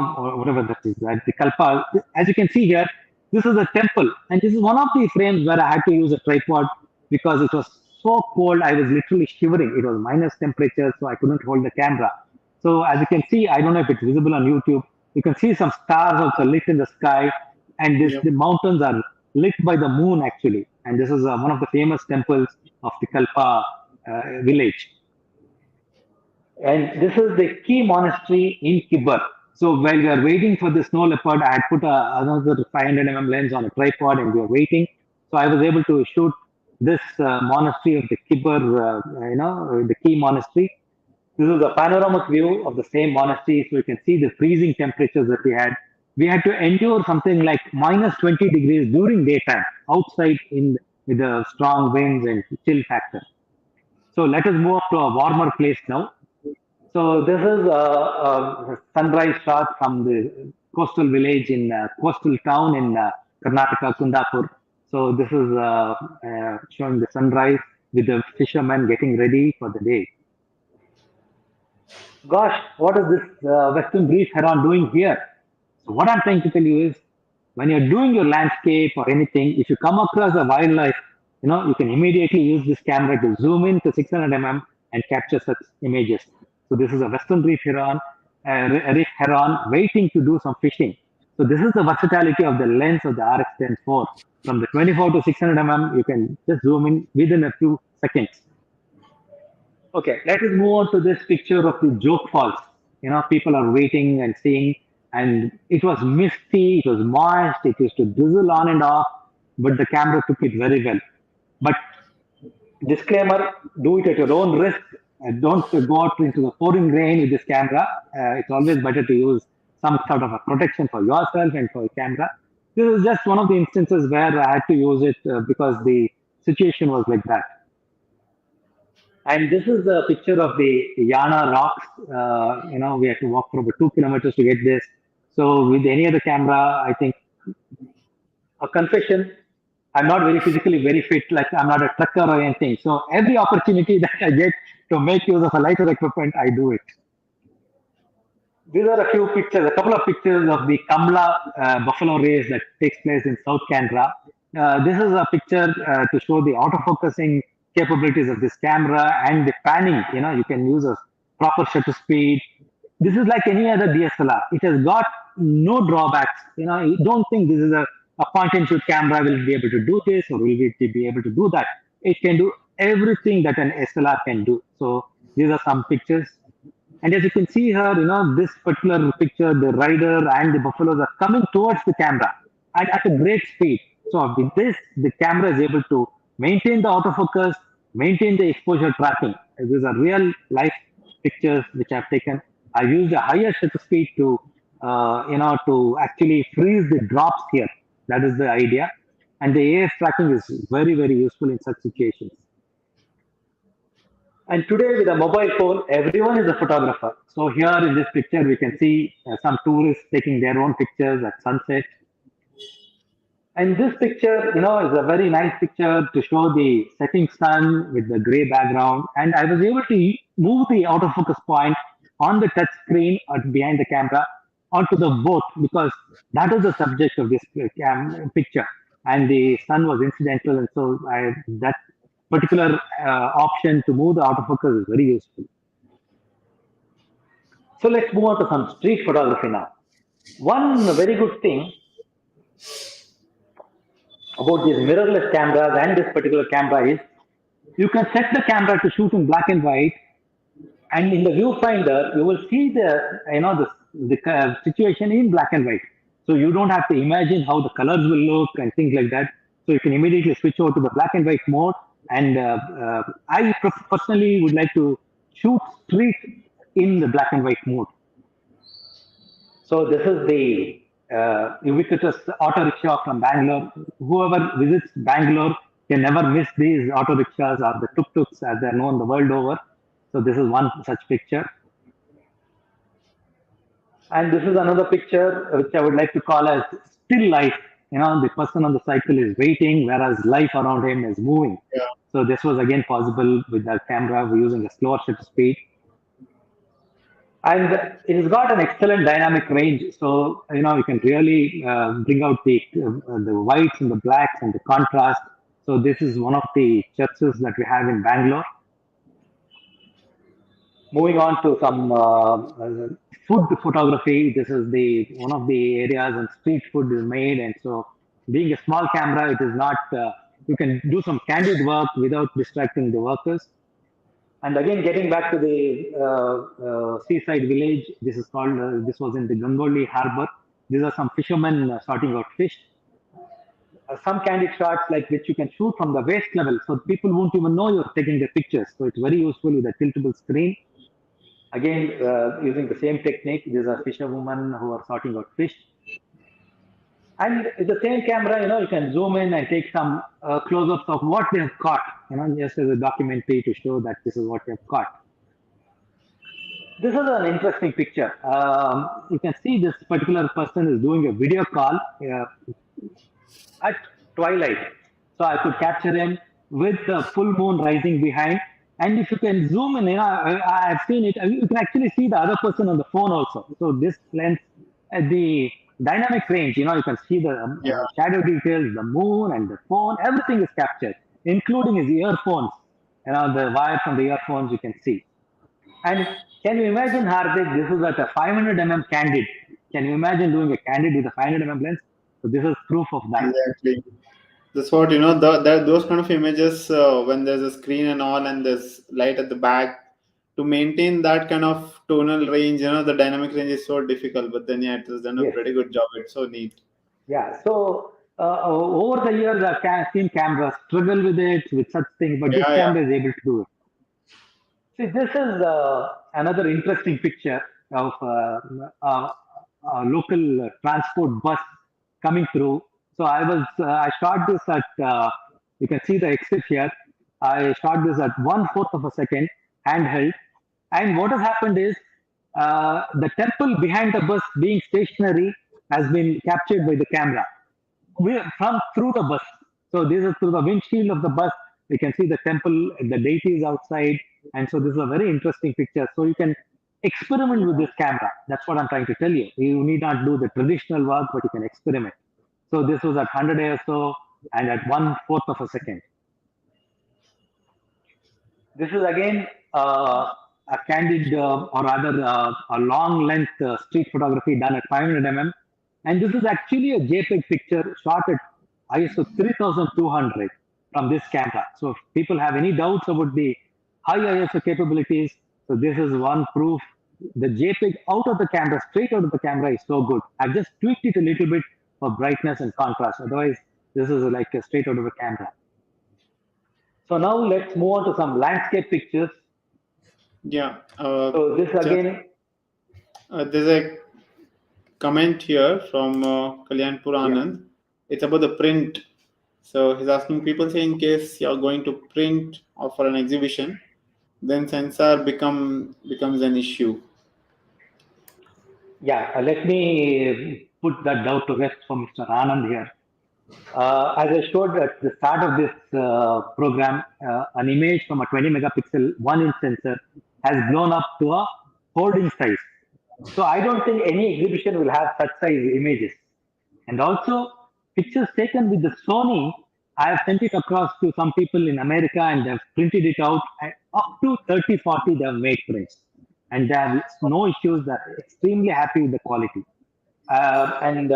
or whatever that is, right? The Kalpa. As you can see here, this is a temple, and this is one of the frames where I had to use a tripod because it was so cold. I was literally shivering. It was minus temperature, so I couldn't hold the camera. So as you can see, I don't know if it's visible on YouTube. You can see some stars also lit in the sky, and the mountains are lit by the moon actually. And this is one of the famous temples of the Kalpa village. And this is the key monastery in Kibber. So while we are waiting for the snow leopard, I had put another 500 mm lens on a tripod, and we were waiting. So I was able to shoot this monastery of the Kibber, the key monastery. This is a panoramic view of the same monastery, so you can see the freezing temperatures that we had. We had to endure something like minus 20 degrees during daytime outside with the strong winds and chill factor. So let us move up to a warmer place now. So this is a sunrise shot from the coastal village in coastal town in Karnataka, Kundapur. So this is showing the sunrise with the fishermen getting ready for the day. Gosh, what is this western brief heron doing here? So what I'm trying to tell you is, when you're doing your landscape or anything, if you come across a wildlife, you can immediately use this camera to zoom in to 600 mm and capture such images. So this is a western reef heron waiting to do some fishing. So this is the versatility of the lens of the RX10 IV. From the 24 to 600 mm, you can just zoom in within a few seconds. Okay, let us move on to this picture of the Joke Falls. People are waiting and seeing, and it was misty, it was moist, it used to drizzle on and off, but the camera took it very well. But disclaimer, do it at your own risk. Don't go out into the pouring rain with this camera. It's always better to use some sort of a protection for yourself and for your camera. This is just one of the instances where I had to use it because the situation was like that. And this is the picture of the Yana rocks. We had to walk for about 2 kilometers to get this. So with any other camera, I think a confession, I'm not very physically very fit, like I'm not a trucker or anything. So every opportunity that I get to make use of a lighter equipment, I do it. These are a couple of pictures of the Kamla buffalo race that takes place in South Canara. This is a picture to show the autofocusing capabilities of this camera and the panning. You can use a proper shutter speed. This is like any other DSLR. It has got no drawbacks. You don't think this is a point and shoot camera will be able to do this or will it be able to do that. It can do everything that an SLR can do. So these are some pictures. And as you can see here, this particular picture, the rider and the buffaloes are coming towards the camera and at a great speed. So with this, the camera is able to maintain the autofocus, maintain the exposure tracking. These are real life pictures which I've taken. I used a higher shutter speed to actually freeze the drops here. That is the idea. And the AF tracking is very, very useful in such situations. And today, with a mobile phone, everyone is a photographer. So here in this picture, we can see some tourists taking their own pictures at sunset. And this picture, is a very nice picture to show the setting sun with the gray background. And I was able to move the autofocus point on the touch screen behind the camera onto the boat because that is the subject of this picture. And the sun was incidental. And so that particular option to move the autofocus is very useful. So let's move on to some street photography now. One very good thing about these mirrorless cameras and this particular camera is you can set the camera to shoot in black and white, and in the viewfinder you will see the situation in black and white. So you don't have to imagine how the colors will look and things like that. So you can immediately switch over to the black and white mode. And I personally would like to shoot street in the black and white mode. So this is the ubiquitous auto rickshaw from Bangalore. Whoever visits Bangalore can never miss these auto rickshaws or the tuk-tuks as they're known the world over. So this is one such picture. And this is another picture which I would like to call as still life. The person on the cycle is waiting, whereas life around him is moving. Yeah. So this was again possible with the camera. We're using a slower shutter speed. And it has got an excellent dynamic range. So, you can really bring out the whites and the blacks and the contrast. So this is one of the churches that we have in Bangalore. Moving on to some food photography. This is one of the areas and street food is made. And so being a small camera, it is not, you can do some candid work without distracting the workers. And again, getting back to the seaside village, this was in the Gangoli harbor. These are some fishermen sorting out fish. Some candid shots like which you can shoot from the waist level, so people won't even know you're taking the pictures. So it's very useful with a tiltable screen. Again, using the same technique, these are fisherwomen who are sorting out fish. And with the same camera, you can zoom in and take some close-ups of what they have caught, just as a documentary to show that this is what they have caught. This is an interesting picture. You can see this particular person is doing a video call at twilight. So I could capture him with the full moon rising behind. And if you can zoom in, I've seen it, you can actually see the other person on the phone also. So this lens, the dynamic range, you can see the shadow details, the moon and the phone, everything is captured, including his earphones. The wire from the earphones you can see. And can you imagine, Hardik, this is at a 500 mm candid. Can you imagine doing a candid with a 500 mm lens? So this is proof of that. Exactly. That's what, those kind of images, when there's a screen and all and there's light at the back, to maintain that kind of tonal range, the dynamic range is so difficult. But then, it has done a pretty good job. It's so neat. Yeah. So over the years, I've seen cameras struggle with such things, but this camera is able to do it. See, this is another interesting picture of a local transport bus coming through. So I shot this at, you can see the exit here. I shot this at 1/4 of a second, handheld. And what has happened is the temple behind the bus being stationary has been captured by the camera through the bus. So this is through the windshield of the bus. You can see the temple, the deities outside. And so this is a very interesting picture. So you can experiment with this camera. That's what I'm trying to tell you. You need not do the traditional work, but you can experiment. So this was at 100 ISO and at 1/4 of a second. This is again a candid or rather a long length street photography done at 500 mm. And this is actually a JPEG picture shot at ISO 3200 from this camera. So if people have any doubts about the high ISO capabilities, so this is one proof the JPEG out of the camera, straight out of the camera is so good. I've just tweaked it a little bit for brightness and contrast. Otherwise, this is like a straight out of a camera. So now let's move on to some landscape pictures. Yeah. So this Just again, there's a comment here from Kalyan yeah, Puranand. It's about the print. So he's asking people, say in case you're going to print or for an exhibition, then sensor becomes an issue. yeah. Let me put that doubt to rest for Mr. Anand here. As I showed at the start of this program, an image from a 20 megapixel 1-inch sensor has blown up to a holding size. So I don't think any exhibition will have such size images. And also, pictures taken with the Sony, I have sent it across to some people in America and they've printed it out. And up to 30, 40, they have made prints. And they have no issues. They're extremely happy with the quality. And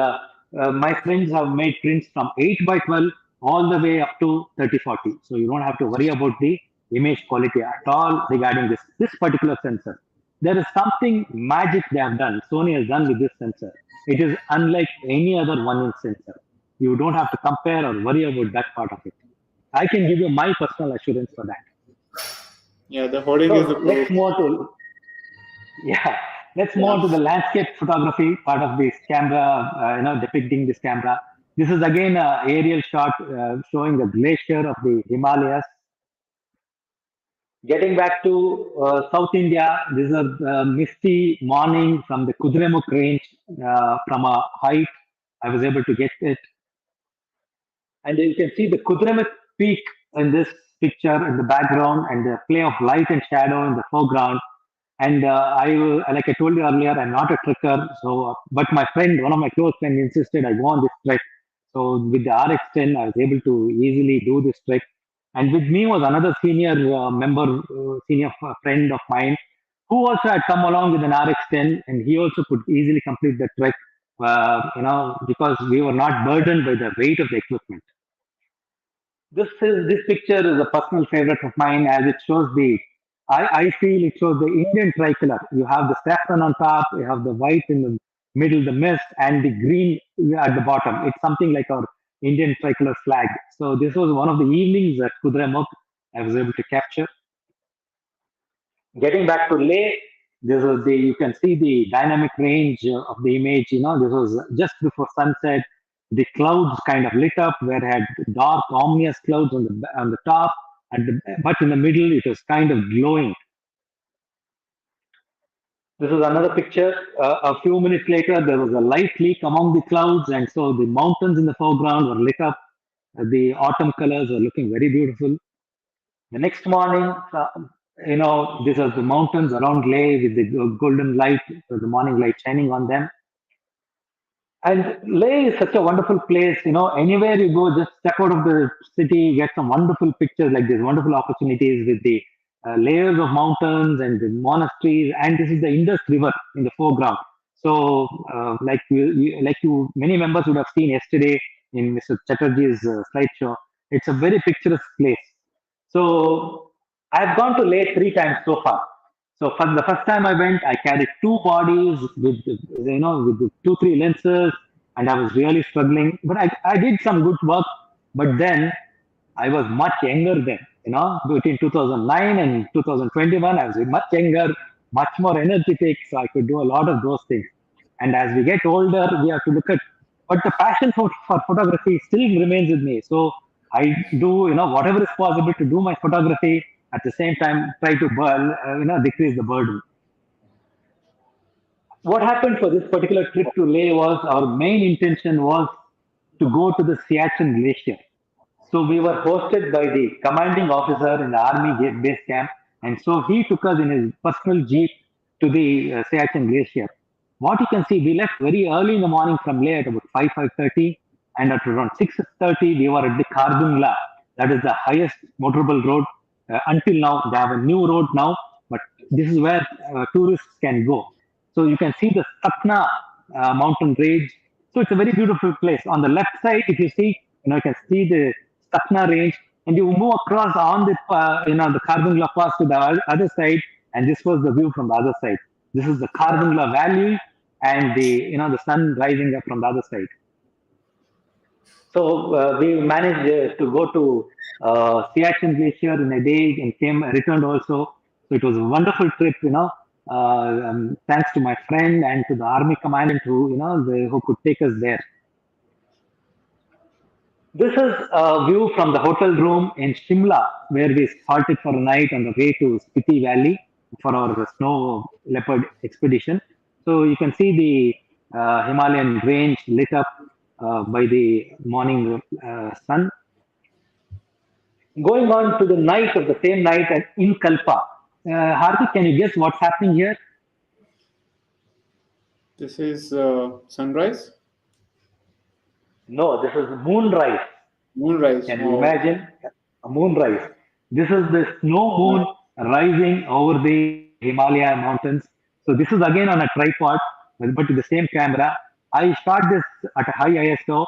my friends have made prints from 8 by 12 all the way up to 30, 40. So you don't have to worry about the image quality at all regarding this particular sensor. There is something magic they have done, Sony has done with this sensor. It is unlike any other 1-inch sensor. You don't have to compare or worry about that part of it. I can give you my personal assurance for that. Yeah, the hoarding is the So let's proof. move on to yeah, let's move Yeah. on to the landscape photography part of this camera, depicting this camera. This is again an aerial shot showing the glacier of the Himalayas. Getting back to South India, this is a misty morning from the Kudremukh range from a height. I was able to get it. And you can see the Kudremukh peak in this picture in the background and the play of light and shadow in the foreground. And like I told you earlier, I'm not a trekker. So, but my friend, one of my close friends, insisted I go on this trek. So with the RX10, I was able to easily do this trek. And with me was another senior senior friend of mine, who also had come along with an RX10, and he also could easily complete the trek. Because we were not burdened by the weight of the equipment. This picture is a personal favorite of mine as it shows I feel it shows the Indian tricolor. You have the saffron on top, you have the white in the middle, the mist, and the green at the bottom. It's something like our Indian tricolor flag. So this was one of the evenings at Kudremukh I was able to capture. Getting back to Leh, this was you can see the dynamic range of the image. This was just before sunset. The clouds kind of lit up where it had dark, ominous clouds on the top, but in the middle it was kind of glowing. This is another picture. A few minutes later, there was a light leak among the clouds, and so the mountains in the foreground were lit up. The autumn colors were looking very beautiful. The next morning, these are the mountains around Leh with the golden light, the morning light shining on them. And Leh is such a wonderful place. Anywhere you go, just step out of the city, you get some wonderful pictures like this, wonderful opportunities with the layers of mountains and the monasteries. And this is the Indus River in the foreground. So, many members would have seen yesterday in Mr. Chatterjee's slideshow. It's a very picturesque place. So I've gone to Leh 3 times so far. So for the first time I went, I carried 2 bodies with the 2, 3 lenses, and I was really struggling. But I did some good work. But then I was much younger then. Between 2009 and 2021, I was much younger, much more energetic, so I could do a lot of those things. And as we get older, we have to look at. But the passion for photography still remains with me. So I do, whatever is possible to do my photography at the same time, try to, decrease the burden. What happened for this particular trip to Leh was our main intention was to go to the Siachen Glacier. So we were hosted by the commanding officer in the army base camp, and so he took us in his personal jeep to the Siachen Glacier. What you can see, we left very early in the morning from Leh at about 5:30, and at around 6:30 we were at the Kardungla. That is the highest motorable road until now. They have a new road now, but this is where tourists can go. So you can see the Satna mountain range. So it's a very beautiful place. On the left side, if you see, you can see the Satna range, and you move across on the the Karbungla Pass to the other side, and this was the view from the other side. This is the Carbonla Valley and the sun rising up from the other side. So we managed to go to Siachen Glacier in a day and returned also. So it was a wonderful trip. Thanks to my friend and to the army commandant who could take us there. This is a view from the hotel room in Shimla, where we halted for a night on the way to Spiti Valley for our snow leopard expedition. So you can see the Himalayan range lit up by the morning sun. Going on to the night of the same night in Kalpa. Hardik, can you guess what's happening here? This is sunrise, No, this is moonrise. moonrise. Can you Oh, imagine a moonrise? This is the snow yeah. moon rising over the Himalaya mountains. So this is again on a tripod, but with the same camera. I shot this at a high ISO,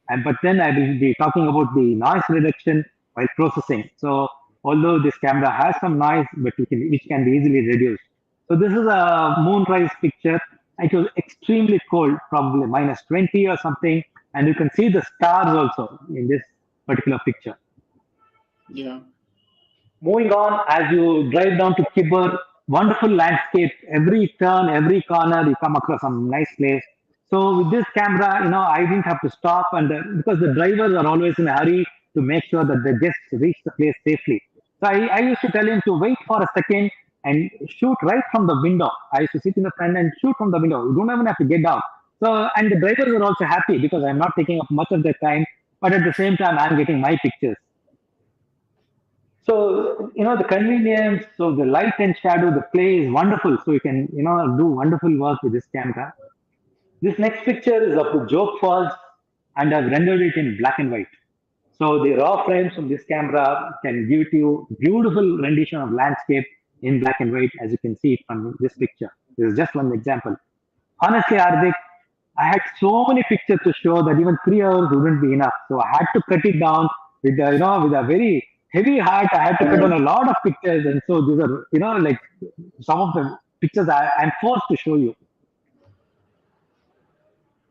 and but then I will be talking about the noise reduction while processing. So although this camera has some noise, but which can be easily reduced. So this is a moonrise picture. It was extremely cold, probably -20 or something, and you can see the stars also in this particular picture. Yeah. Moving on, as you drive down to Kibber, wonderful landscape. Every turn, every corner, you come across some nice place. So with this camera, I didn't have to stop, and because the drivers are always in a hurry to make sure that the guests reach the place safely. So I used to tell him to wait for a second and shoot right from the window. I used to sit in the front and shoot from the window. You don't even have to get down. So, and the drivers are also happy because I'm not taking up much of their time, but at the same time, I'm getting my pictures. So, the convenience, so the light and shadow, the play is wonderful. So you can, do wonderful work with this camera. This next picture is of the Joke Falls, and I've rendered it in black and white. So the raw frames from this camera can give you beautiful rendition of landscape in black and white, as you can see it from this picture. This is just one example. Honestly, Hardik, I had so many pictures to show that even 3 hours wouldn't be enough. So I had to cut it down with a very heavy heart. I had to cut down a lot of pictures, and so these are, like some of the pictures I'm forced to show you.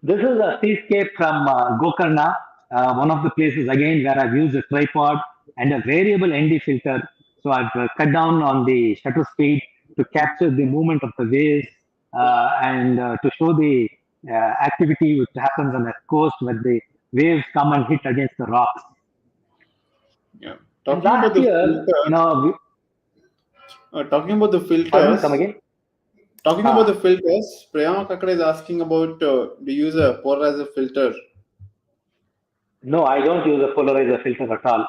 This is a seascape from Gokarna, one of the places again where I've used a tripod and a variable ND filter. So I've cut down on the shutter speed to capture the movement of the waves and to show the activity which happens on a coast where the waves come and hit against the rocks. Yeah. And Talking about last the year, filters, talking about the pardon, come filters, again. talking about the Ah, filters, Priyama Kakade is asking about do you use a polarizer filter? No, I don't use a polarizer filter at all.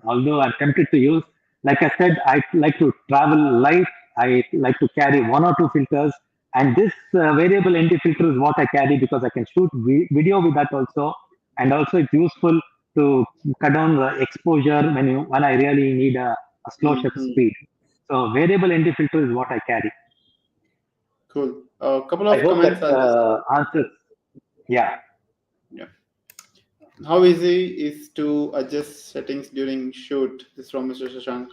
Although I'm tempted to use, like I said, I like to travel light. I like to carry one or two filters, and this variable ND filter is what I carry because I can shoot video with that also, and also it's useful to cut down the exposure when I really need a slow shutter Hmm. speed. So variable ND filter is what I carry. Cool. A couple I of hope comments. that I'll just answers. Yeah. yeah. How easy is to adjust settings during shoot? This is from Mr. Shashank.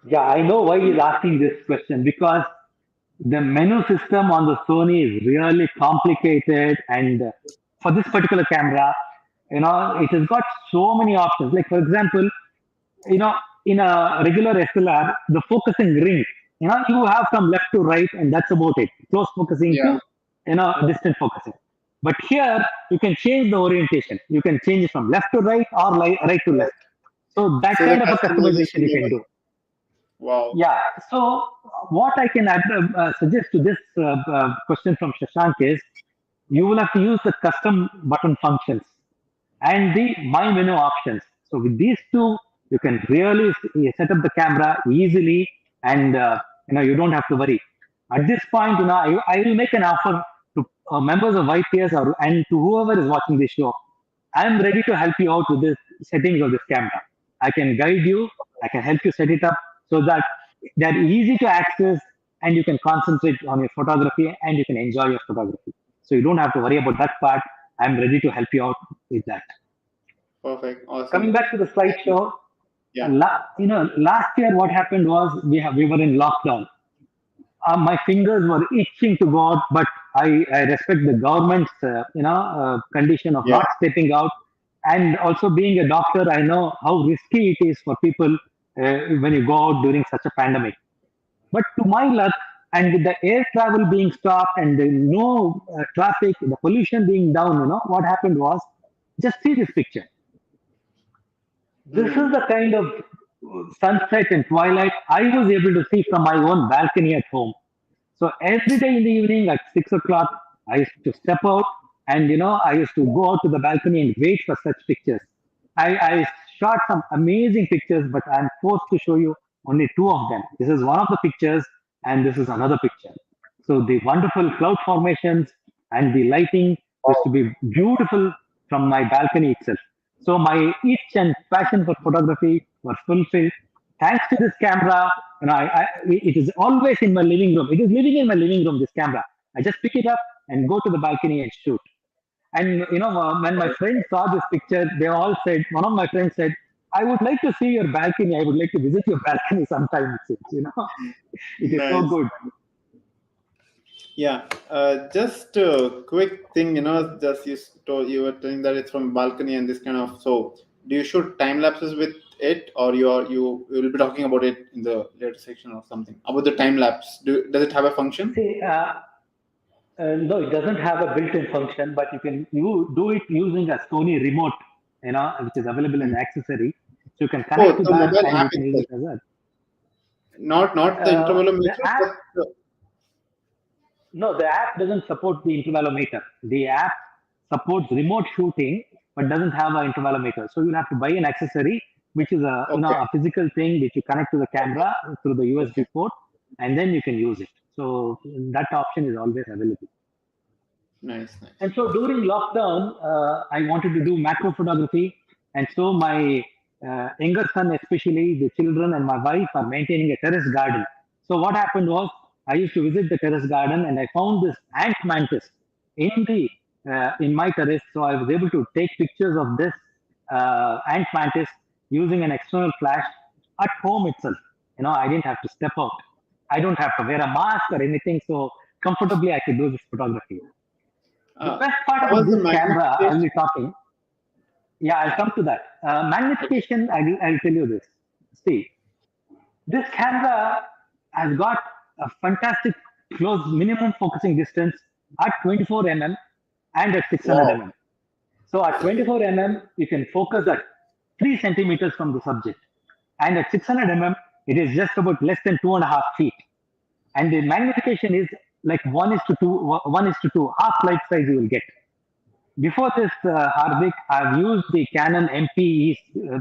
Yeah, I know why he's asking this question because the menu system on the Sony is really complicated, and for this particular camera, it has got so many options. Like for example, in a regular SLR, the focusing ring, you have from left to right, and that's about it. Close focusing Yeah. to, distant focusing. But here, you can change the orientation. You can change it from left to right or right to left. So that So the kind of a customization customization you can level. do. Wow. Yeah. So what I can suggest to this question from Shashank is you will have to use the custom button functions and the my menu options. So with these two, you can really set up the camera easily, and you don't have to worry. At this point, I will make an offer to members of YPS and to whoever is watching this show. I'm ready to help you out with the settings of this camera. I can guide you. I can help you set it up so that they're easy to access and you can concentrate on your photography and you can enjoy your photography. So you don't have to worry about that part. I'm ready to help you out with that. Perfect. Coming Awesome. back to the slideshow, Yeah. last year what happened was we were in lockdown. my fingers were itching to go out, but I respect the government's condition of Yeah. not stepping out. And also being a doctor, I know how risky it is for people when you go out during such a pandemic. But to my luck, and with the air travel being stopped and the no traffic, the pollution being down, what happened was, just see this picture. This is Mm. the kind of sunset and twilight I was able to see from my own balcony at home. So every day in the evening at 6 o'clock, I used to step out and I used to go out to the balcony and wait for such pictures. I shot some amazing pictures, but I'm forced to show you only two of them. This is one of the pictures, and this is another picture. So the wonderful cloud formations and the lighting used to be beautiful from my balcony itself. So my itch and passion for photography were fulfilled thanks to this camera. It is always in my living room. It is living in my living room. This camera. I just pick it up and go to the balcony and shoot. And when my friends saw this picture, they all said. One of my friends said, "I would like to see your balcony. I would like to visit your balcony sometime." It is so Nice. good. Yeah, just a quick thing, just you were telling that it's from balcony and this kind of. So, do you shoot time lapses with it, or you will be talking about it in the later section or something about the time lapse? Does it have a function? See, no, it doesn't have a built-in function, but you do it using a Sony remote, which is available as Mm. an accessory. So you can connect Oh, to the that mobile and app you can use itself, it as a. not the The intervalometer, app, but no, the app doesn't support the intervalometer. The app supports remote shooting, but doesn't have an intervalometer. So you'll have to buy an accessory, which is a okay, a physical thing which you connect to the camera through the USB okay, port, and then you can use it. So that option is always available. nice, And nice. so during lockdown, I wanted to do macro photography. And so my younger son, especially the children and my wife, are maintaining a terrace garden. So what happened was, I used to visit the terrace garden and I found this ant mantis in my terrace. So I was able to take pictures of this ant mantis using an external flash at home itself. I didn't have to step out. I don't have to wear a mask or anything. So comfortably, I could do this photography. The best part How was about the this camera, I'll magnification? be talking. Yeah, I'll come to that. Magnification, I'll tell you this. See, this camera has got a fantastic close minimum focusing distance at 24 mm and at 600 Wow, mm. So at 24 mm, you can focus at 3 centimeters from the subject. And at 600 mm, it is just about less than 2.5 feet. And the magnification is like 1 is to 2, 1 is to 2, half life size you will get. Before this, Hardik, I've used the Canon MPE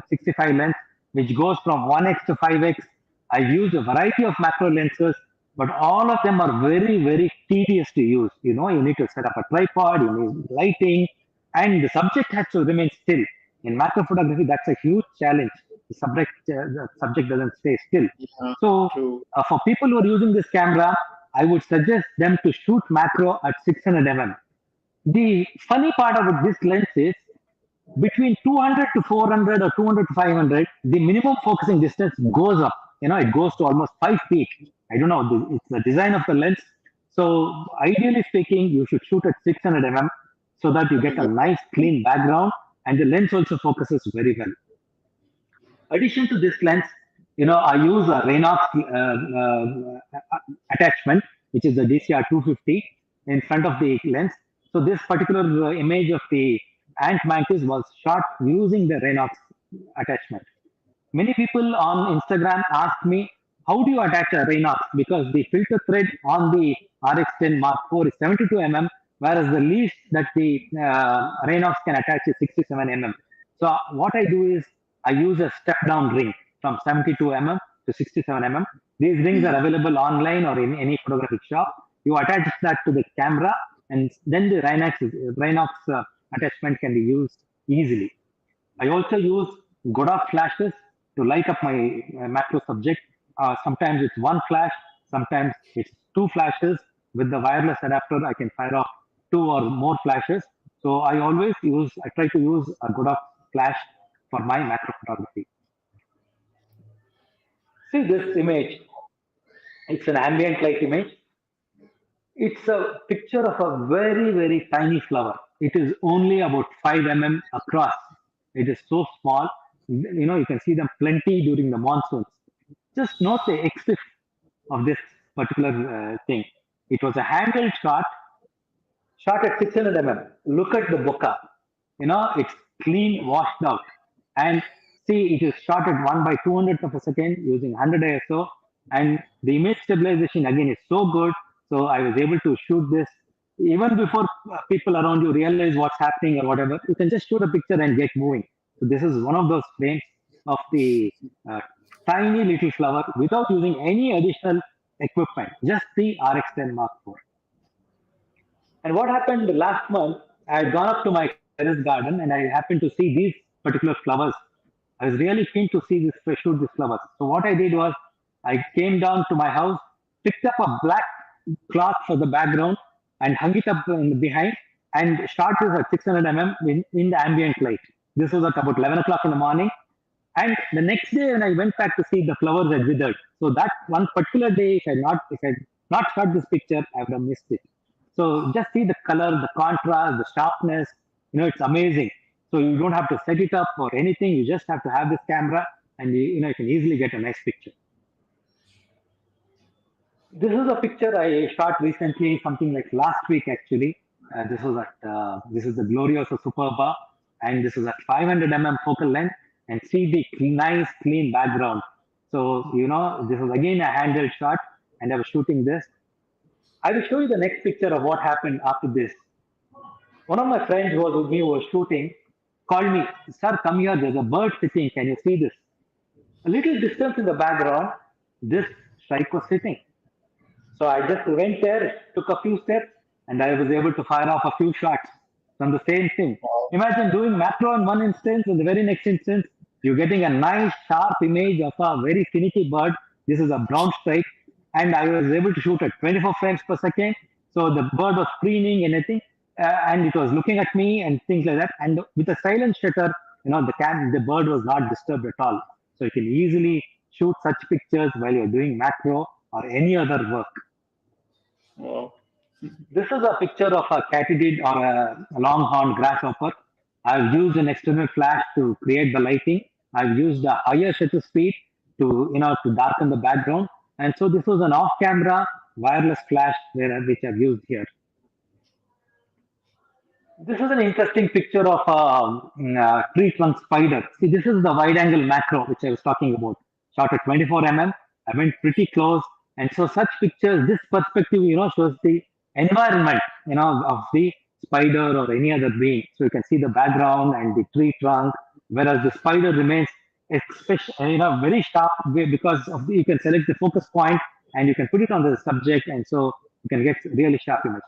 65 lens, which goes from 1x to 5x. I've used a variety of macro lenses, but all of them are very, very tedious to use. You need to set up a tripod, you need lighting, and the subject has to remain still. In macro photography, that's a huge challenge. The subject doesn't stay still. yeah, So, true. for people who are using this camera, I would suggest them to shoot macro at 600 mm. The funny part about this lens is between 200 to 400 or 200 to 500, the minimum focusing distance goes up. It goes to almost 5 feet. I don't know. It's the design of the lens. So ideally speaking, you should shoot at 600 mm so that you get a Figure. nice clean background and the lens also focuses very well. Addition to this lens, I use a Raynox attachment, which is the DCR 250 in front of the lens. So this particular image of the ant mantis was shot using the Raynox attachment. Many people on Instagram ask me, how do you attach a Raynox? Because the filter thread on the RX10 Mark IV is 72 mm, whereas the least that the Raynox can attach is 67 mm. So what I do is I use a step down ring from 72 mm to 67 mm. These rings are Mm. available online or in any photographic shop. You attach that to the camera, and then the Raynox attachment can be used easily. I also use Godot flashes to light up my macro subject. Sometimes it's one flash, sometimes it's two flashes. With the wireless adapter, I can fire off two or more flashes. So I try to use a Godot flash for my macro photography. See this image. It's an ambient light image. It's a picture of a very, very tiny flower. It is only about 5 mm across. It is so small. You can see them plenty during the monsoons. Just note the exif of this particular thing. It was a handheld shot at 600 mm. Look at the bokeh. It's clean, washed out. And see, it is shot at 1 by 200th of a second using 100 ISO. And the image stabilization again is so good. So I was able to shoot this even before people around you realize what's happening or whatever. You can just shoot a picture and get moving. So this is one of those frames of the uh, tiny little flower without using any additional equipment, just the RX10 Mark IV. And what happened last month, I had gone up to my terrace garden and I happened to see these particular flowers. I was really keen to see this, shoot these flowers. So what I did was I came down to my house, picked up a black cloth for the background and hung it up behind and shot this at 600 mm in the ambient light. This was at about 11 o'clock in the morning. And the next day when I went back to see the flowers had withered. So that one particular day, if I had not shot this picture, I would have missed it. So just see the color, the contrast, the sharpness. It's amazing. So you don't have to set it up or anything. You just have to have this camera, and you can easily get a nice picture. This is a picture I shot recently, something like last week actually. This is the Gloriosa Superba, and this is at 500 focal length, and see the nice clean background. So this is again a handheld shot, and I was shooting this. I will show you the next picture of what happened after this. One of my friends who was with me who was shooting called me, "Sir, come here. There's a bird sitting. Can you see this?" A little distance in the background, this strike was sitting. So I just went there, took a few steps, and I was able to fire off a few shots from the same thing. Imagine doing macro in one instance, and the very next instance, you're getting a nice sharp image of a very finicky bird. This is a brown stripe, and I was able to shoot at 24 frames per second. So the bird was preening and anything, and it was looking at me and things like that. And with a silent shutter, the bird was not disturbed at all. So you can easily shoot such pictures while you're doing macro or any other work. Wow. This is a picture of a katydid or a longhorn grasshopper. I've used an external flash to create the lighting. I've used a higher shutter speed to darken the background. And so this was an off-camera wireless flash which I've used here. This is an interesting picture of a tree trunk spider. See, this is the wide-angle macro which I was talking about. Shot at 24 mm. I went pretty close, and so such pictures, this perspective, shows the environment, of the spider or any other being. So you can see the background and the tree trunk, whereas the spider remains, especially, very sharp because you can select the focus point and you can put it on the subject, and so you can get really sharp image.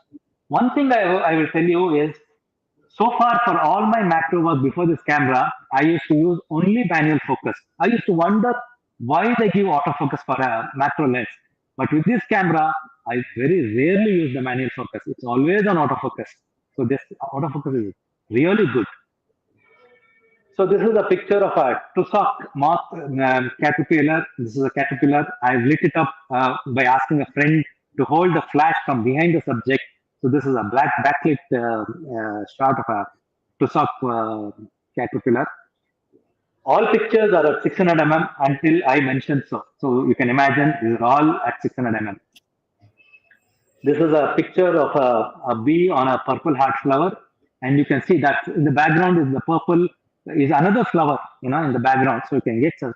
One thing I will tell you is, so far for all my macro work before this camera, I used to use only manual focus. I used to wonder why they give autofocus for a macro lens. But with this camera, I very rarely use the manual focus. It's always on autofocus. So this autofocus is really good. So this is a picture of a tussock moth caterpillar. This is a caterpillar. I've lit it up by asking a friend to hold the flash from behind the subject. So this is a black backlit shot of a tussock caterpillar. All pictures are at 600 mm until I mentioned so. So you can imagine these are all at 600 mm. This is a picture of a bee on a purple heart flower, and you can see that in the background is the purple is another flower, in the background. So you can get a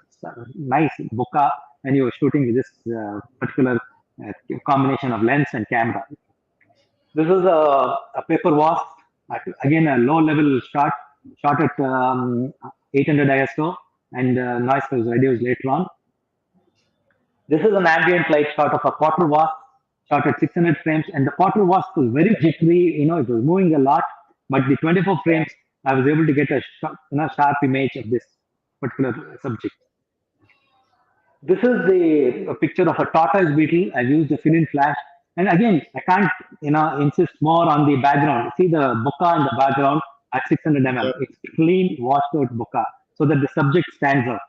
nice bokeh when you are shooting with this particular combination of lens and camera. This is a paper wasp, again a low-level shot at 800 ISO, and noise was reduced later on. This is an ambient light shot of a potter wasp, shot at 600 frames, and the potter wasp was very jittery. It was moving a lot, but the 24 frames, I was able to get a sharp image of this particular subject. This is a picture of a tortoise beetle. I've used a fill-in flash. And again, I can't, insist more on the background. See the bokeh in the background at 600 mm. It's clean, washed out bokeh so that the subject stands out.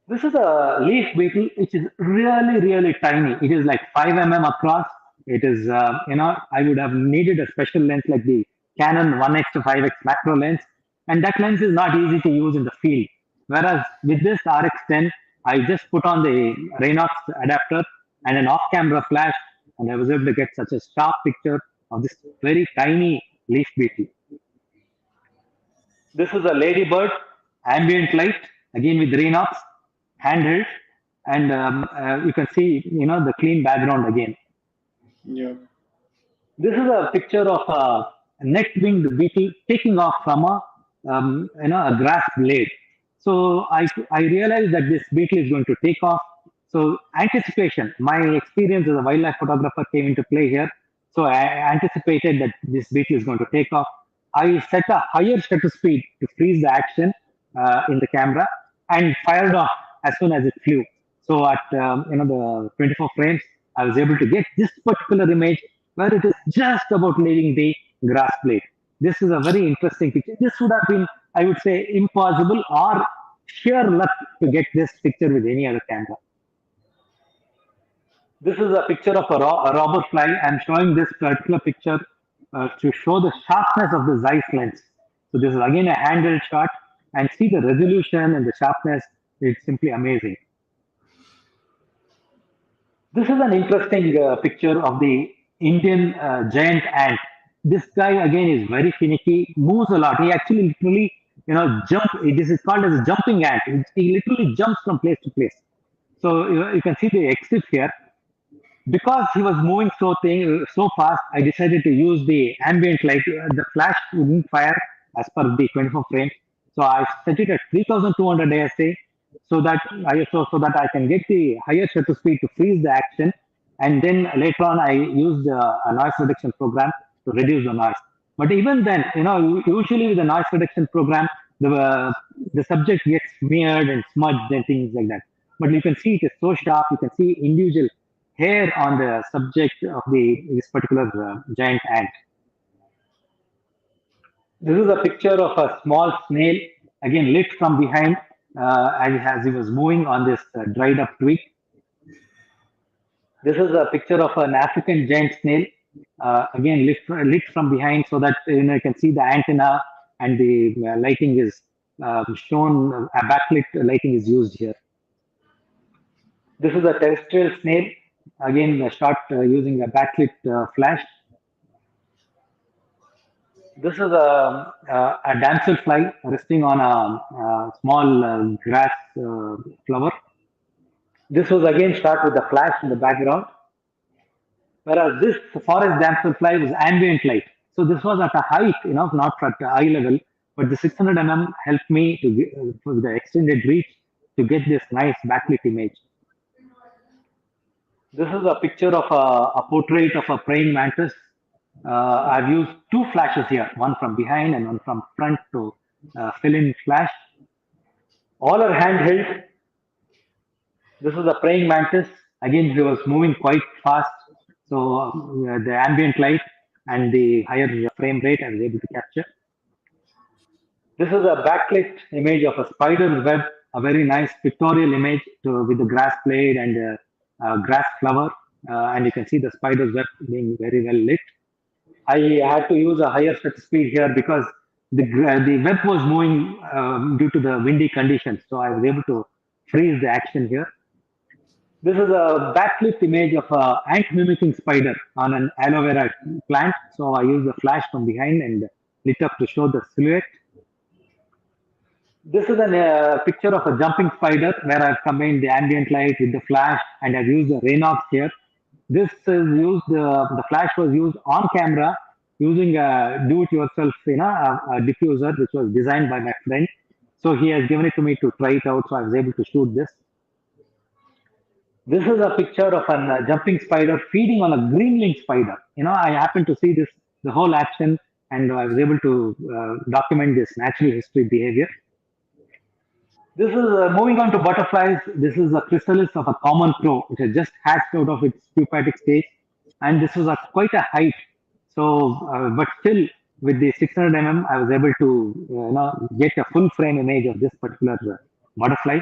This is a leaf beetle which is really, really tiny. It is like 5 across. It is, I would have needed a special lens like the Canon 1x to 5x macro lens. And that lens is not easy to use in the field. Whereas with this RX10, I just put on the Raynox adapter and an off camera flash, and I was able to get such a sharp picture of this very tiny leaf beetle. This is a ladybird, ambient light, again with Raynox, handheld, and you can see, the clean background again. Yeah. This is a picture of a net-winged beetle taking off from a grass blade. So I realized that this beetle is going to take off. So anticipation, my experience as a wildlife photographer came into play here. So I anticipated that this beetle is going to take off. I set a higher shutter speed to freeze the action in the camera and fired off as soon as it flew. So at the 24 frames, I was able to get this particular image where it is just about leaving the grass blade. This is a very interesting picture. This would have been, I would say, impossible or sheer luck to get this picture with any other camera. This is a picture of a robber fly. I'm showing this particular picture to show the sharpness of the Zeiss lens. So this is again a handheld shot, and see the resolution and the sharpness. It's simply amazing. This is an interesting picture of the Indian giant ant. This guy again is very finicky, moves a lot. He actually literally, jump. This is called as a jumping ant. He literally jumps from place to place. So you can see the exit here. Because he was moving so fast, I decided to use the ambient light. The flash wouldn't fire as per the 24 frames. So I set it at 3200 ASA so that I can get the higher shutter speed to freeze the action. And then later on, I used a noise reduction program to reduce the noise. But even then, usually with the noise reduction program, the subject gets smeared and smudged and things like that. But you can see it is so sharp. You can see individual hair on the subject of this particular giant ant. This is a picture of a small snail, again lit from behind as he was moving on this dried up twig. This is a picture of an African giant snail, again lit from behind so that you can see the antenna and the lighting is shown, a backlit lighting is used here. This is a terrestrial snail, again shot using a backlit flash. This is a damselfly resting on a small grass flower. This was again shot with a flash in the background. Whereas this forest damselfly was ambient light. So this was at a height, not at eye level, but the 600 helped me to get, with the extended reach, to get this nice backlit image. This is a picture of a portrait of a praying mantis. I've used two flashes here, one from behind and one from front to fill in flash. All are handheld. This is a praying mantis. Again, he was moving quite fast. So the ambient light and the higher frame rate I was able to capture. This is a backlit image of a spider's web, a very nice pictorial image with the grass blade and grass flower. And you can see the spider's web being very well lit. I had to use a higher shutter speed here because the web was moving due to the windy conditions. So I was able to freeze the action here. This is a backlit image of an ant mimicking spider on an aloe vera plant. So I used the flash from behind and lit up to show the silhouette. This is a picture of a jumping spider where I've combined the ambient light with the flash, and I've used the Raynox here. This is used, the flash was used on camera using a do-it-yourself, a diffuser, which was designed by my friend. So he has given it to me to try it out. So I was able to shoot this. This is a picture of a jumping spider feeding on a greenling spider. I happened to see the whole action, and I was able to document this natural history behavior. This is moving on to butterflies. This is a chrysalis of a common crow, which has just hatched out of its pupatic stage, and this was at quite a height. So, but still, with the 600 I was able to get a full frame image of this particular butterfly.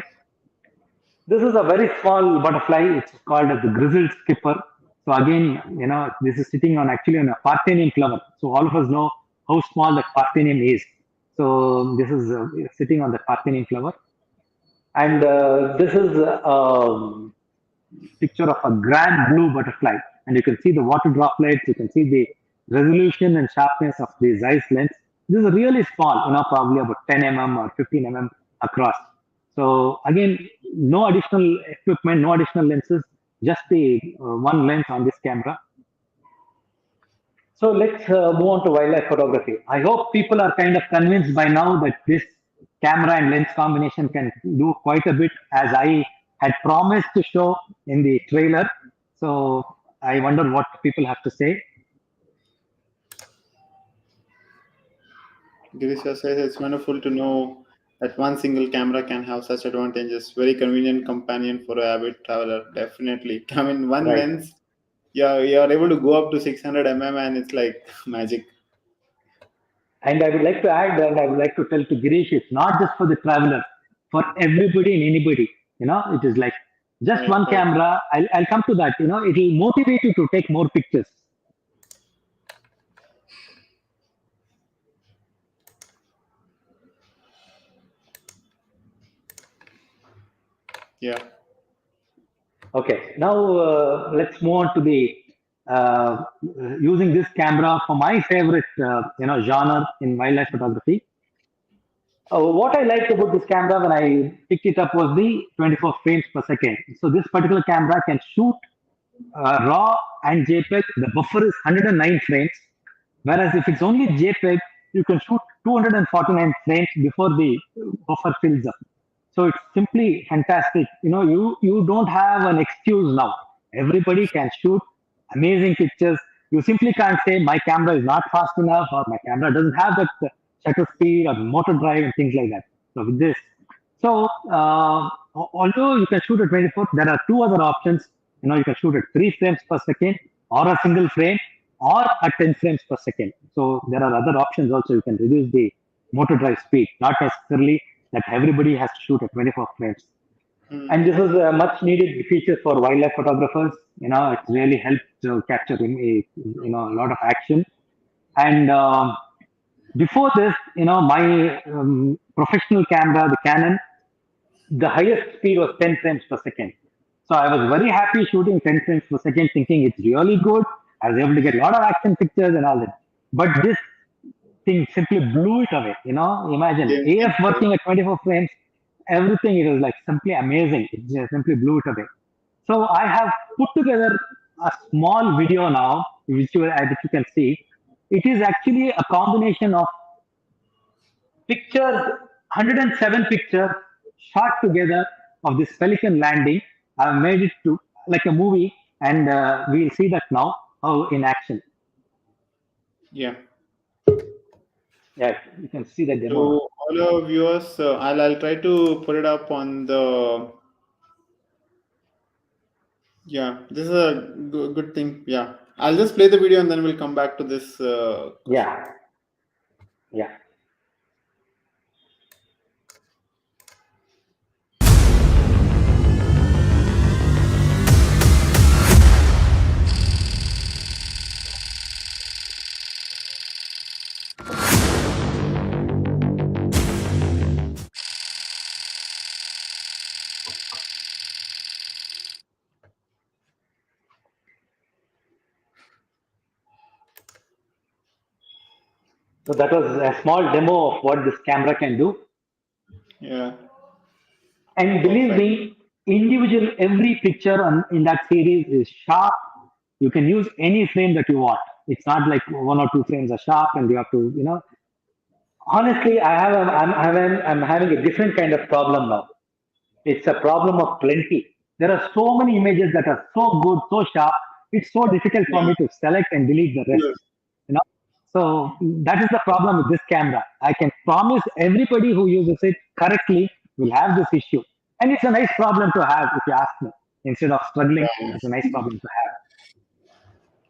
This is a very small butterfly. It's called as the grizzled skipper. So again, this is sitting on actually on a Parthenium flower. So all of us know how small that Parthenium is. So this is sitting on the Parthenium flower, and this is picture of a grand blue butterfly, and you can see the water droplets. You can see the resolution and sharpness of the zeiss lens. This is really small, probably about 10 or 15 across. So again, no additional equipment, no additional lenses, just the one lens on this camera. So let's move on to wildlife photography. I hope people are kind of convinced by now that this camera and lens combination can do quite a bit, as I had promised to show in the trailer. So I wonder what people have to say. Girisha says it's wonderful to know that one single camera can have such advantages. Very convenient companion for a avid traveler. Definitely. I mean, one Right. lens, yeah, you're able to go up to 600 and it's like magic. And I would like to add, and I would like to tell to Girish, it's not just for the traveler, for everybody and anybody. It is like just Right, one right. camera. I'll come to that. It will motivate you to take more pictures. Yeah. Okay, now let's move on to the uh, using this camera for my favorite genre in wildlife photography. What I liked about this camera when I picked it up was the 24 frames per second. So this particular camera can shoot RAW and JPEG. The buffer is 109 frames, whereas if it's only JPEG, you can shoot 249 frames before the buffer fills up. So it's simply fantastic. You don't have an excuse now. Everybody can shoot amazing pictures. You simply can't say my camera is not fast enough or my camera doesn't have that shutter speed or motor drive and things like that. So with this, so although you can shoot at 24, there are two other options. You can shoot at 3 frames per second or a single frame or at 10 frames per second. So there are other options also. You can reduce the motor drive speed, not necessarily that everybody has to shoot at 24 frames. Hmm. And this is a much needed feature for wildlife photographers. It's really helped to capture a lot of action. And before this, my professional camera, the Canon, the highest speed was 10 frames per second. So I was very happy shooting 10 frames per second, thinking it's really good. I was able to get a lot of action pictures and all that. But this thing simply blew it away. Imagine Game AF changer. working at 24 frames, everything, it was like simply amazing. It just simply blew it away. So I have put together a small video now, which you can see. It is actually a combination of pictures, 107 pictures shot together of this Pelican landing. I've made it to like a movie, and we'll see that now how in action. Yeah. Yeah, you can see the So demo now. all our viewers, I'll try to put it up on the. Yeah, this is a good thing. Yeah, I'll just play the video and then we'll come back to this question. Yeah, yeah. So that was a small demo of what this camera can do. Yeah, And believe perfect. me, every picture in that series is sharp. You can use any frame that you want. It's not like one or two frames are sharp and you have to, honestly, I'm having a different kind of problem now. It's a problem of plenty. There are so many images that are so good, so sharp. It's so difficult for Yeah, me to select and delete the rest. yes, You know, so that is the problem with this camera. I can promise everybody who uses it correctly will have this issue, and it's a nice problem to have if you ask me. Instead of struggling, yeah, it's a nice problem to have.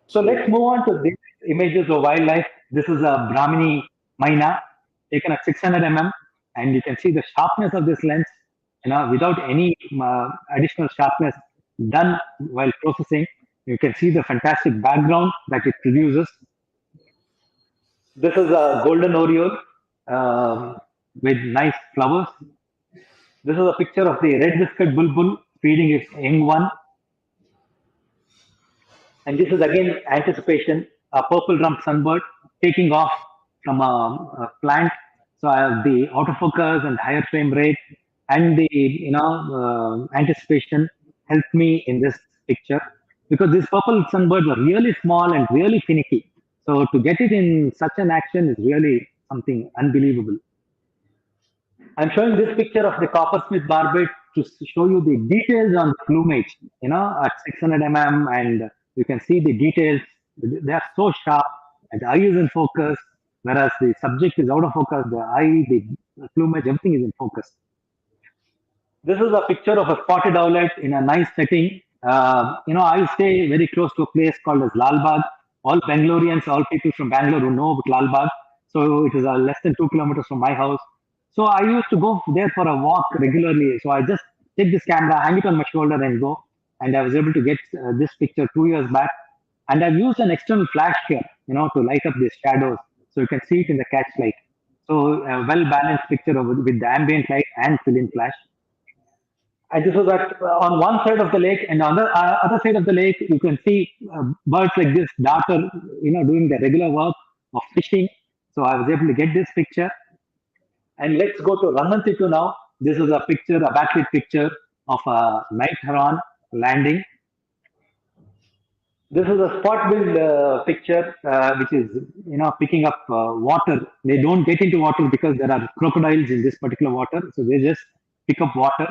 So let's true. move on to these images of wildlife. This is a Brahmini Maina taken at 600 and you can see the sharpness of this lens. without any additional sharpness done while processing. You can see the fantastic background that it produces. This is a golden oriole with nice flowers. This is a picture of the red-whiskered bulbul feeding its young one. And this is again anticipation, a purple rump sunbird taking off from a plant. So I have the autofocus and higher frame rate and the anticipation helped me in this picture because these purple sunbirds are really small and really finicky. So to get it in such an action is really something unbelievable. I'm showing this picture of the coppersmith barbet to show you the details on the plumage, at 600 mm, and you can see the details. They are so sharp, and the eye is in focus, whereas the subject is out of focus. The eye, the plumage, everything is in focus. This is a picture of a spotted owlet in a nice setting. I stay very close to a place called as Lalbagh. All Bengalurians, all people from Bangalore know about Lalbagh. So it is less than 2 kilometers from my house. So I used to go there for a walk regularly. So I just take this camera, hang it on my shoulder and go. And I was able to get this picture 2 years back. And I've used an external flash here, to light up these shadows. So you can see it in the catch light. So a well-balanced picture with the ambient light and fill-in flash. And this was on one side of the lake, and on the other side of the lake, you can see birds like this darter, doing the regular work of fishing. So I was able to get this picture. And let's go to Rangantitu now. This is a picture, a backlit picture of a night heron landing. This is a spot-billed picture, which is, picking up water. They don't get into water because there are crocodiles in this particular water. So they just pick up water.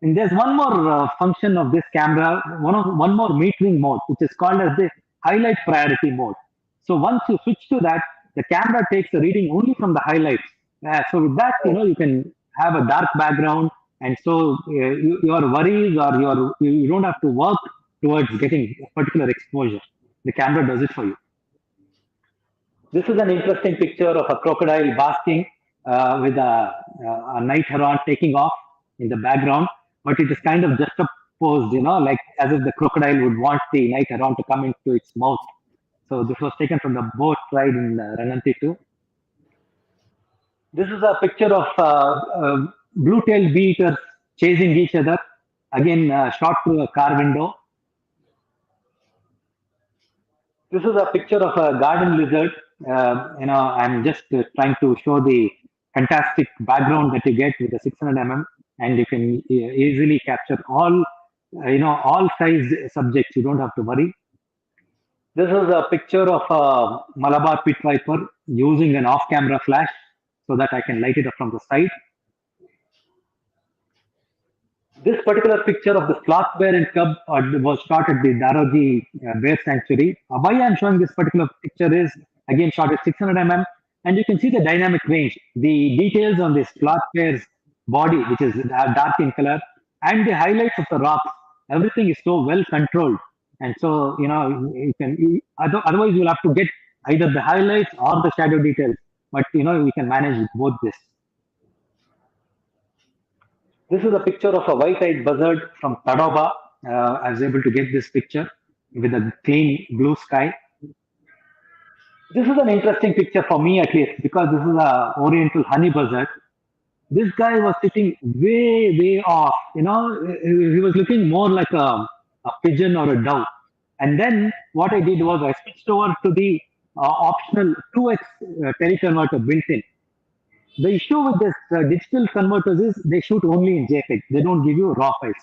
And there's one more function of this camera, one more metering mode, which is called as the highlight priority mode. So once you switch to that, the camera takes the reading only from the highlights. So with that, you can have a dark background, and so your worries or you don't have to work towards getting a particular exposure. The camera does it for you. This is an interesting picture of a crocodile basking with a night heron taking off in the background, but it is kind of juxtaposed, like as if the crocodile would want the night heron to come into its mouth. So this was taken from the boat ride in Rangantitu. This is a picture of blue-tailed bee-eaters chasing each other, again shot through a car window. This is a picture of a garden lizard. I'm just trying to show the fantastic background that you get with the 600 mm, and you can easily capture all size subjects. You don't have to worry. This is a picture of a Malabar pit viper using an off-camera flash so that I can light it up from the side. This particular picture of the sloth bear and cub was shot at the Darogi Bear Sanctuary. Why I'm showing this particular picture is, again, shot at 600 mm, and you can see the dynamic range. The details on this sloth bear's body, which is dark in color, and the highlights of the rocks, everything is so well controlled. And so, otherwise you'll have to get either the highlights or the shadow details, but, we can manage both this. This is a picture of a white-eyed buzzard from Tadoba. I was able to get this picture with a clean blue sky. This is an interesting picture for me, at least, because this is a oriental honey buzzard. This guy was sitting way, way off. He was looking more like a pigeon or a dove. And then what I did was I switched over to the optional 2x teleconverter built in. The issue with this digital converters is they shoot only in JPEG. They don't give you raw files.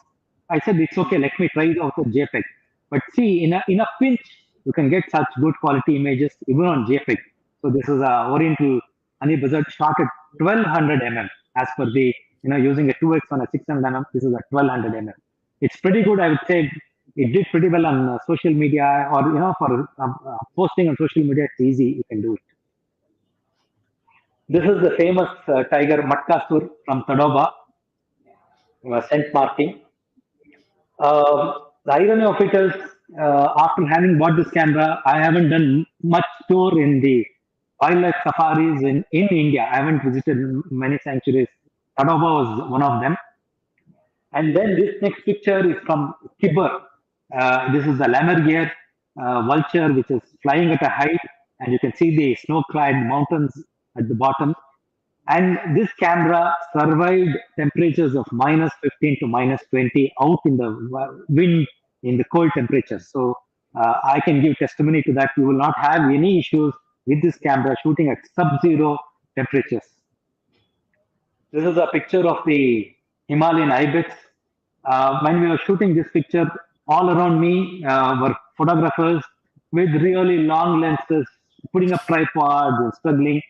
I said, it's okay, let me try it out with JPEG. But see, in a pinch, you can get such good quality images even on JPEG. So this is a oriental honey buzzard shot at 1200 mm. As per the, using a 2x on a 600 mm, this is a 1200 mm. It's pretty good, I would say. It did pretty well on social media, or, for posting on social media, it's easy, you can do it. This is the famous tiger Matkasur from Tadoba, scent marking. The irony of it is, after having bought this camera, I haven't done much tour in the wildlife safaris in India. I haven't visited many sanctuaries. Tadoba was one of them. And then this next picture is from Kibber. This is the Lammergeier vulture, which is flying at a height, and you can see the snow-clad mountains at the bottom. And this camera survived temperatures of minus 15 to minus 20 out in the wind in the cold temperatures. So I can give testimony to that. You will not have any issues with this camera shooting at sub-zero temperatures. This is a picture of the Himalayan ibex. When we were shooting this picture, all around me were photographers with really long lenses, putting up tripods and struggling.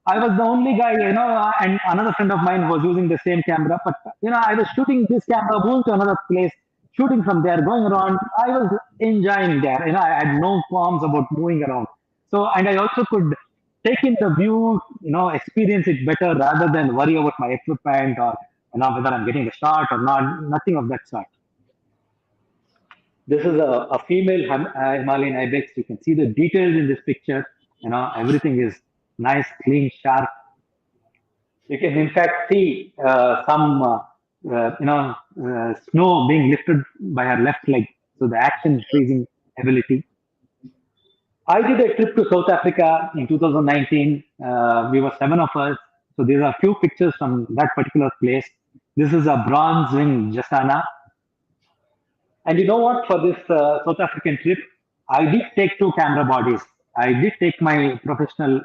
I was the only guy, and another friend of mine was using the same camera. But, I was shooting this camera, moving to another place, shooting from there, going around. I was enjoying there. I had no qualms about moving around. So, and I also could take in the view, experience it better rather than worry about my equipment or, whether I'm getting the shot or not, nothing of that sort. This is a female Himalayan ibex. You can see the details in this picture. Everything is nice, clean, sharp. You can in fact see some, snow being lifted by her left leg. So the action freezing ability. I did a trip to South Africa in 2019. We were 7 of us. So there are a few pictures from that particular place. This is a bronze wing Jasana. And you know what? For this South African trip, I did take 2 camera bodies. I did take my professional,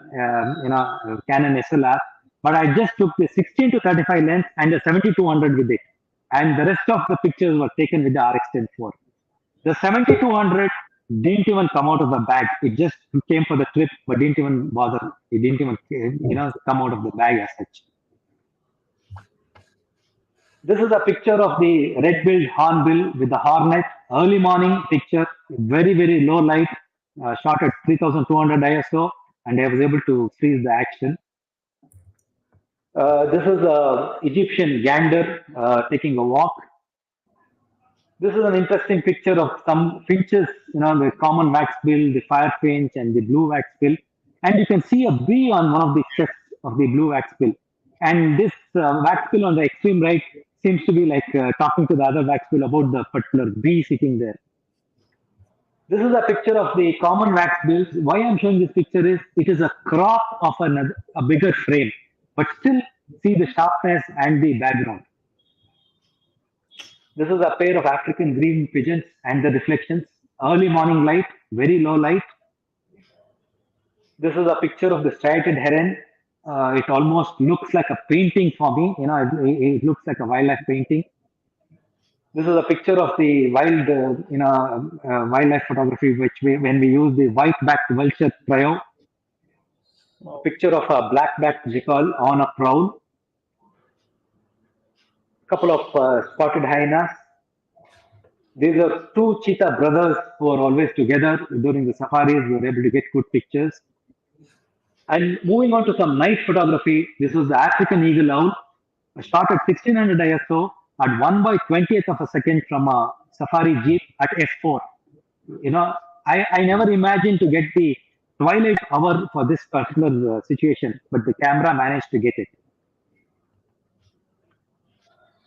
Canon SLR, but I just took the 16 to 35 lens and the 7200 with it. And the rest of the pictures were taken with the RX10 IV. The 7200 didn't even come out of the bag. It just came for the trip, but didn't even bother. It didn't even, come out of the bag as such. This is a picture of the red-billed hornbill with the hornet. Early morning picture, very, very low light, shot at 3200 ISO, and I was able to freeze the action. This is a Egyptian gander taking a walk. This is an interesting picture of some finches, the common waxbill, the fire finch, and the blue waxbill. And you can see a bee on one of the chests of the blue waxbill. And this waxbill on the extreme right seems to be like talking to the other waxbill about the particular bee sitting there. This is a picture of the common waxbills. Why I'm showing this picture is it is a crop of a bigger frame, but still see the sharpness and the background. This is a pair of African green pigeons and the reflections. Early morning light, very low light. This is a picture of the striated heron. It almost looks like a painting for me. It looks like a wildlife painting. This is a picture of the wild, wildlife photography, when we use the white-backed vulture trio. Picture of a black-backed jackal on a prowl. Couple of spotted hyenas. These are 2 cheetah brothers who are always together during the safaris. We were able to get good pictures. And moving on to some night photography, this is the African eagle owl, shot at 1600 ISO at 1 by 20th of a second from a safari jeep at f4. I never imagined to get the twilight hour for this particular situation, but the camera managed to get it.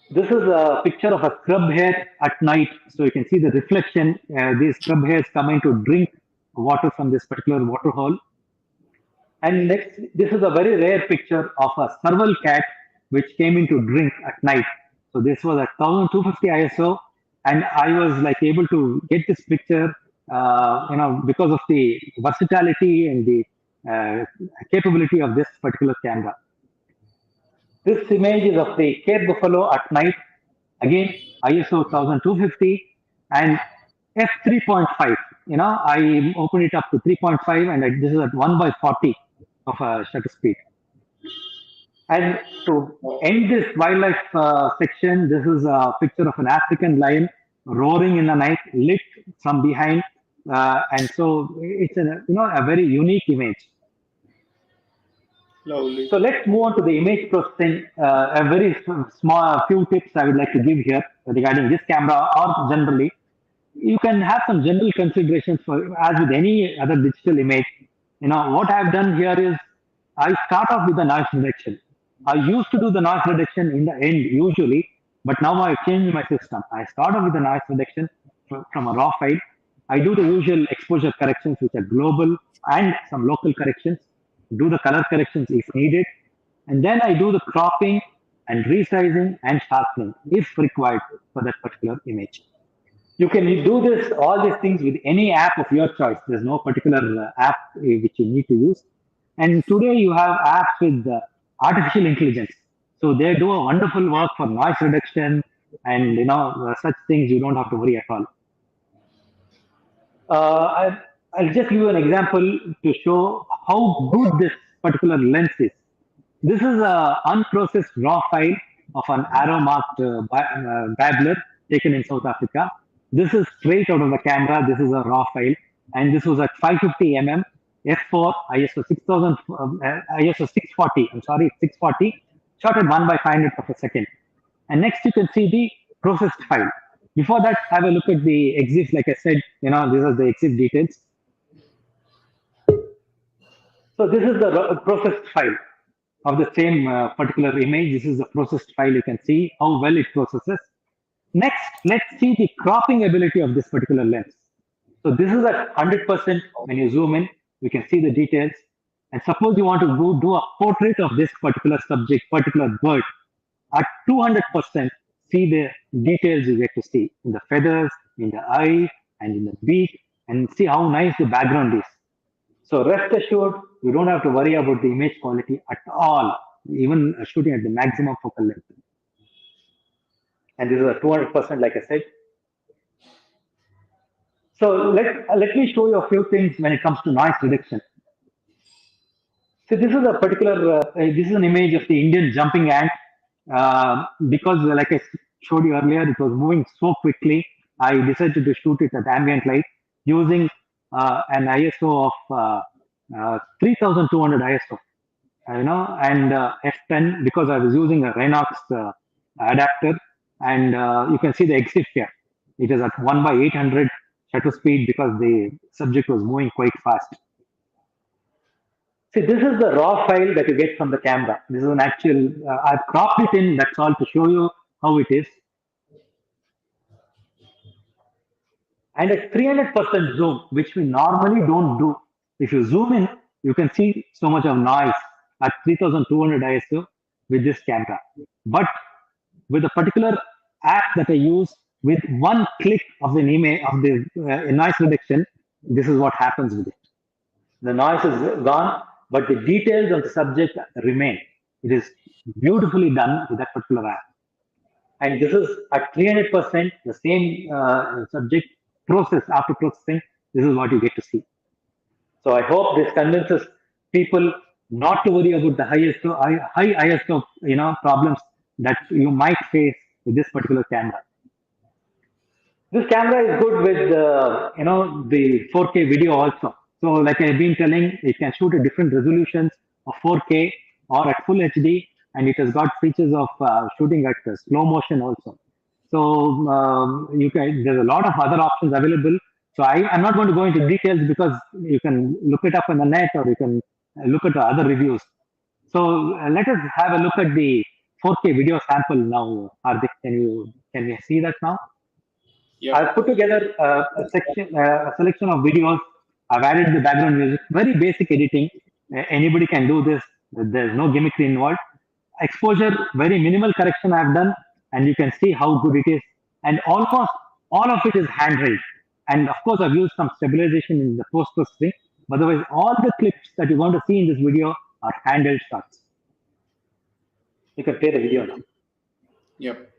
This is a picture of a scrub hare at night. So you can see the reflection. These scrub hares coming to drink water from this particular water hole. And next, this is a very rare picture of a serval cat which came in to drink at night. So this was at 1250 ISO, and I was like able to get this picture, because of the versatility and the capability of this particular camera. This image is of the Cape Buffalo at night. Again, ISO 1250 and f3.5. I opened it up to 3.5, and this is at 1 by 40 of a shutter speed. And to end this wildlife section, this is a picture of an African lion roaring in the night, lit from behind, and so it's a very unique image. Lovely. So let's move on to the image processing. A very small few tips I would like to give here regarding this camera, or generally. You can have some general considerations for, as with any other digital image. What I've done here is I start off with the noise reduction. I used to do the noise reduction in the end usually, But now I've changed my system. I start off with the noise reduction from a raw file. I do the usual exposure corrections, which are global and some local corrections, do the color corrections if needed, and then I do the cropping and resizing and sharpening if required for that particular image. You can do this, all these things with any app of your choice. There's no particular app which you need to use. And today you have apps with artificial intelligence. So they do a wonderful work for noise reduction and such things. You don't have to worry at all. I'll just give you an example to show how good this particular lens is. This is an unprocessed raw file of an arrow marked babbler taken in South Africa. This is straight out of the camera. This is a raw file, and this was at 550 mm f4 ISO 6000 ISO 640. I'm sorry, 640, shot at 1/500 of a second. And next you can see the processed file. Before that, have a look at the EXIF. Like I said, these are the EXIF details. So this is the processed file of the same particular image. This is the processed file. You can see how well it processes. Next, let's see the cropping ability of this particular lens. So this is at 100%. When you zoom in, you can see the details. And suppose you want to do a portrait of this particular subject, particular bird. At 200%, see the details you get to see in the feathers, in the eye, and in the beak, and see how nice the background is. So rest assured, you don't have to worry about the image quality at all, even shooting at the maximum focal length. And this is a 200%, like I said. So let me show you a few things when it comes to noise reduction. So this is a particular, this is an image of the Indian jumping ant. Because like I showed you earlier, it was moving so quickly, I decided to shoot it at ambient light using an ISO of 3200 ISO, and f10, because I was using a Renox adapter, and you can see the EXIF here. It is at 1/800 shutter speed because the subject was moving quite fast. See, this is the raw file that you get from the camera. This is an actual, I've cropped it in, that's all, to show you how it is. And at 300% zoom, which we normally don't do. If you zoom in, you can see so much of noise at 3200 ISO with this camera. But with a particular app that I use, with one click of the image of the noise reduction, this is what happens with it. The noise is gone, but the details of the subject remain. It is beautifully done with that particular app. And this is at 300%, the same subject process. After processing, this is what you get to see. So I hope this convinces people not to worry about the high ISO problems that you might face with this particular camera. This camera is good with the 4K video also. So like I've been telling, it can shoot at different resolutions of 4K or at full HD, and it has got features of shooting at slow motion also. So there's a lot of other options available. So I'm not going to go into details because you can look it up on the net, or you can look at the other reviews. So let us have a look at the 4K video sample now. Hardik, can we see that now? Yep. I've put together a selection of videos. I've added the background music, very basic editing. Anybody can do this. There's no gimmickry involved. Exposure, very minimal correction I've done, and you can see how good it is. And almost all of it is handheld. And of course, I've used some stabilization in the post-processing. Otherwise, all the clips that you're going to see in this video are handheld shots. You can play the video now. Yep.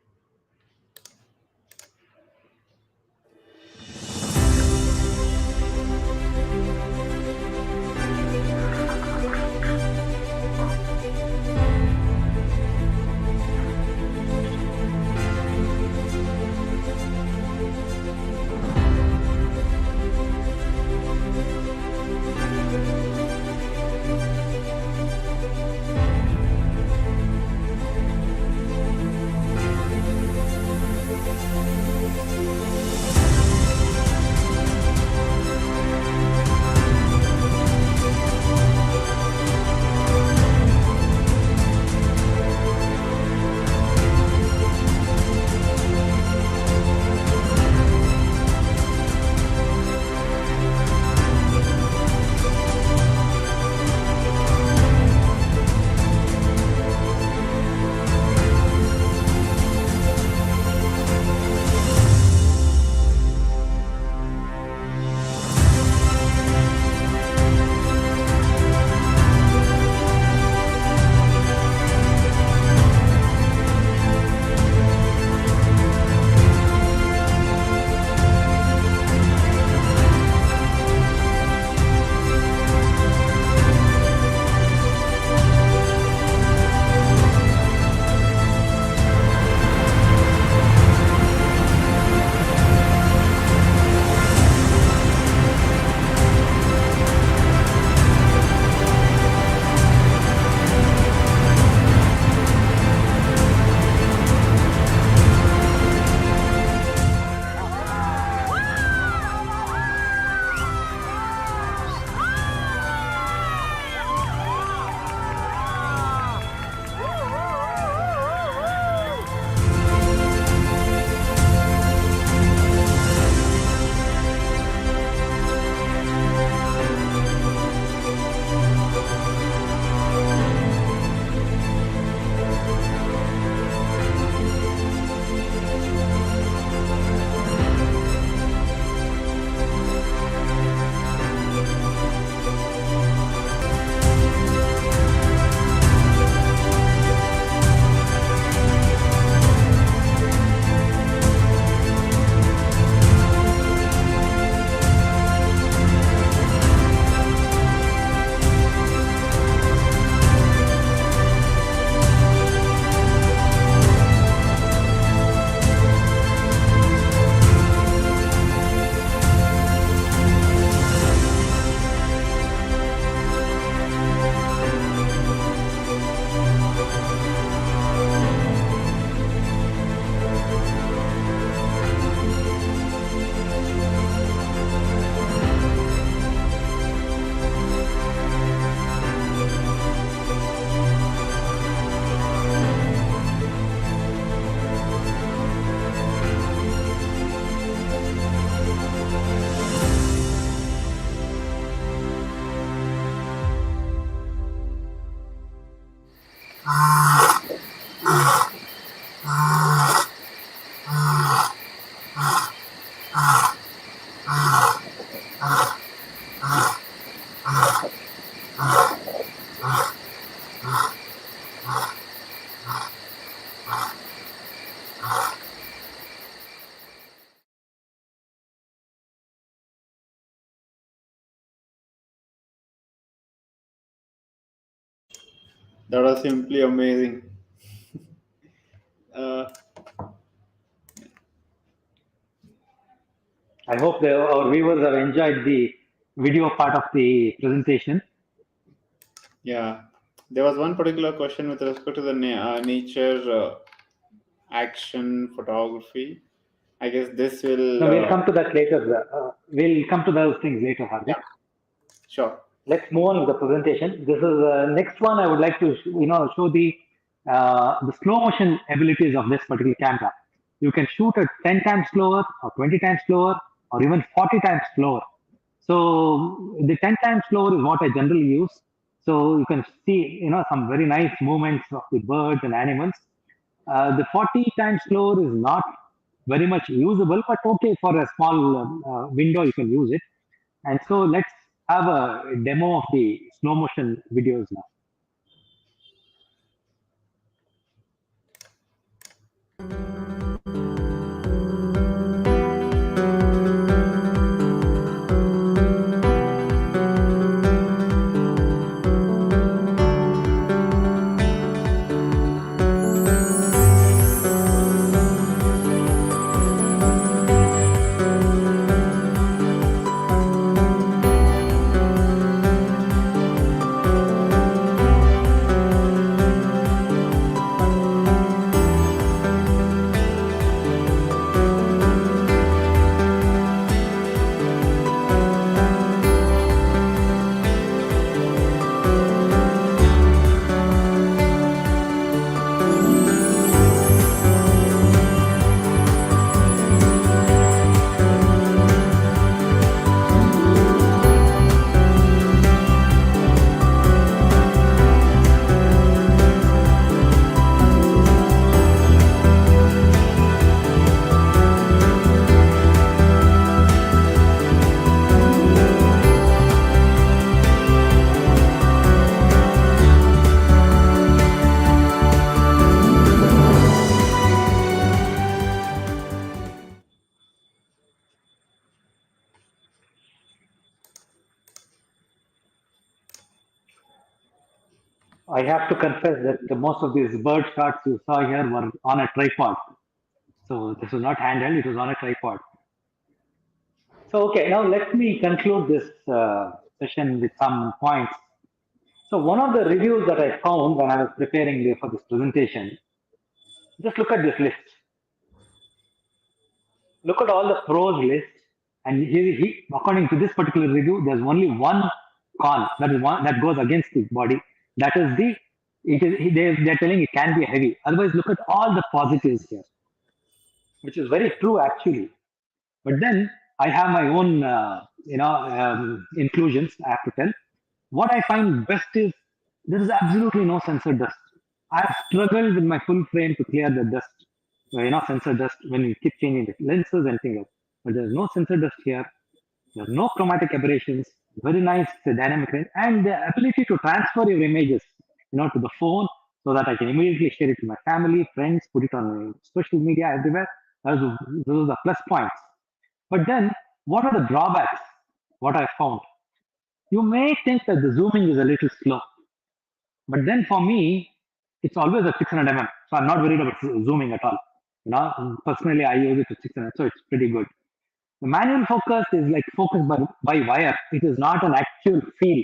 That was simply amazing. Uh, I hope our viewers have enjoyed the video part of the presentation. yeah, there was one particular question with respect to the nature action photography. I guess this will. No, we'll come to that later. We'll come to those things later, Yeah, Hardik. sure. Let's move on with the presentation. This is next one. I would like to show the slow motion abilities of this particular camera. You can shoot at 10 times slower, or 20 times slower, or even 40 times slower. So the 10 times slower is what I generally use. So you can see some very nice movements of the birds and animals. The 40 times slower is not very much usable, but okay, for a small window you can use it. And so let's have a demo of the slow motion videos now. I have to confess that most of these bird shots you saw here were on a tripod. So this was not handheld, it was on a tripod. So, okay, now let me conclude this session with some points. So, one of the reviews that I found when I was preparing for this presentation, just look at this list. Look at all the pros list, and according to this particular review, there's only one con that is one that goes against the body. That is they're telling it can be heavy. Otherwise, look at all the positives here, which is very true actually. But then I have my own, inclusions. I have to tell. What I find best is there is absolutely no sensor dust. I have struggled with my full frame to clear the dust, sensor dust when you keep changing the lenses and things. But there's no sensor dust here. There's no chromatic aberrations. Very nice dynamic range and the ability to transfer your images, to the phone so that I can immediately share it to my family, friends, put it on social media everywhere. Those are the plus points. But then, what are the drawbacks? What I found, you may think that the zooming is a little slow, but then for me, it's always at 600 mm, so I'm not worried about zooming at all. Personally, I use it at 600, so it's pretty good. The manual focus is like focus by wire. It is not an actual feel.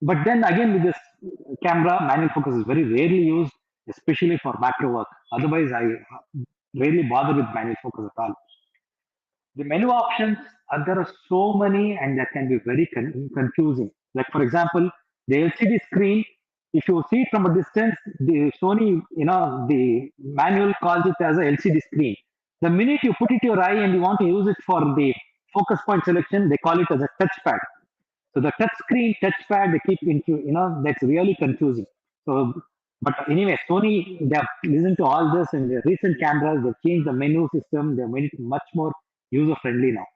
But then again, with this camera, manual focus is very rarely used, especially for macro work. Otherwise, I rarely bother with manual focus at all. The menu options, there are so many and that can be very confusing. Like for example, the LCD screen, if you see it from a distance, the Sony, the manual calls it as a LCD screen. The minute you put it to your eye and you want to use it for the focus point selection, they call it as a touchpad. So the touch screen, touchpad, they keep into, that's really confusing. So But anyway, Sony, they have listened to all this in their recent cameras. They've changed the menu system. They've made it much more user friendly now.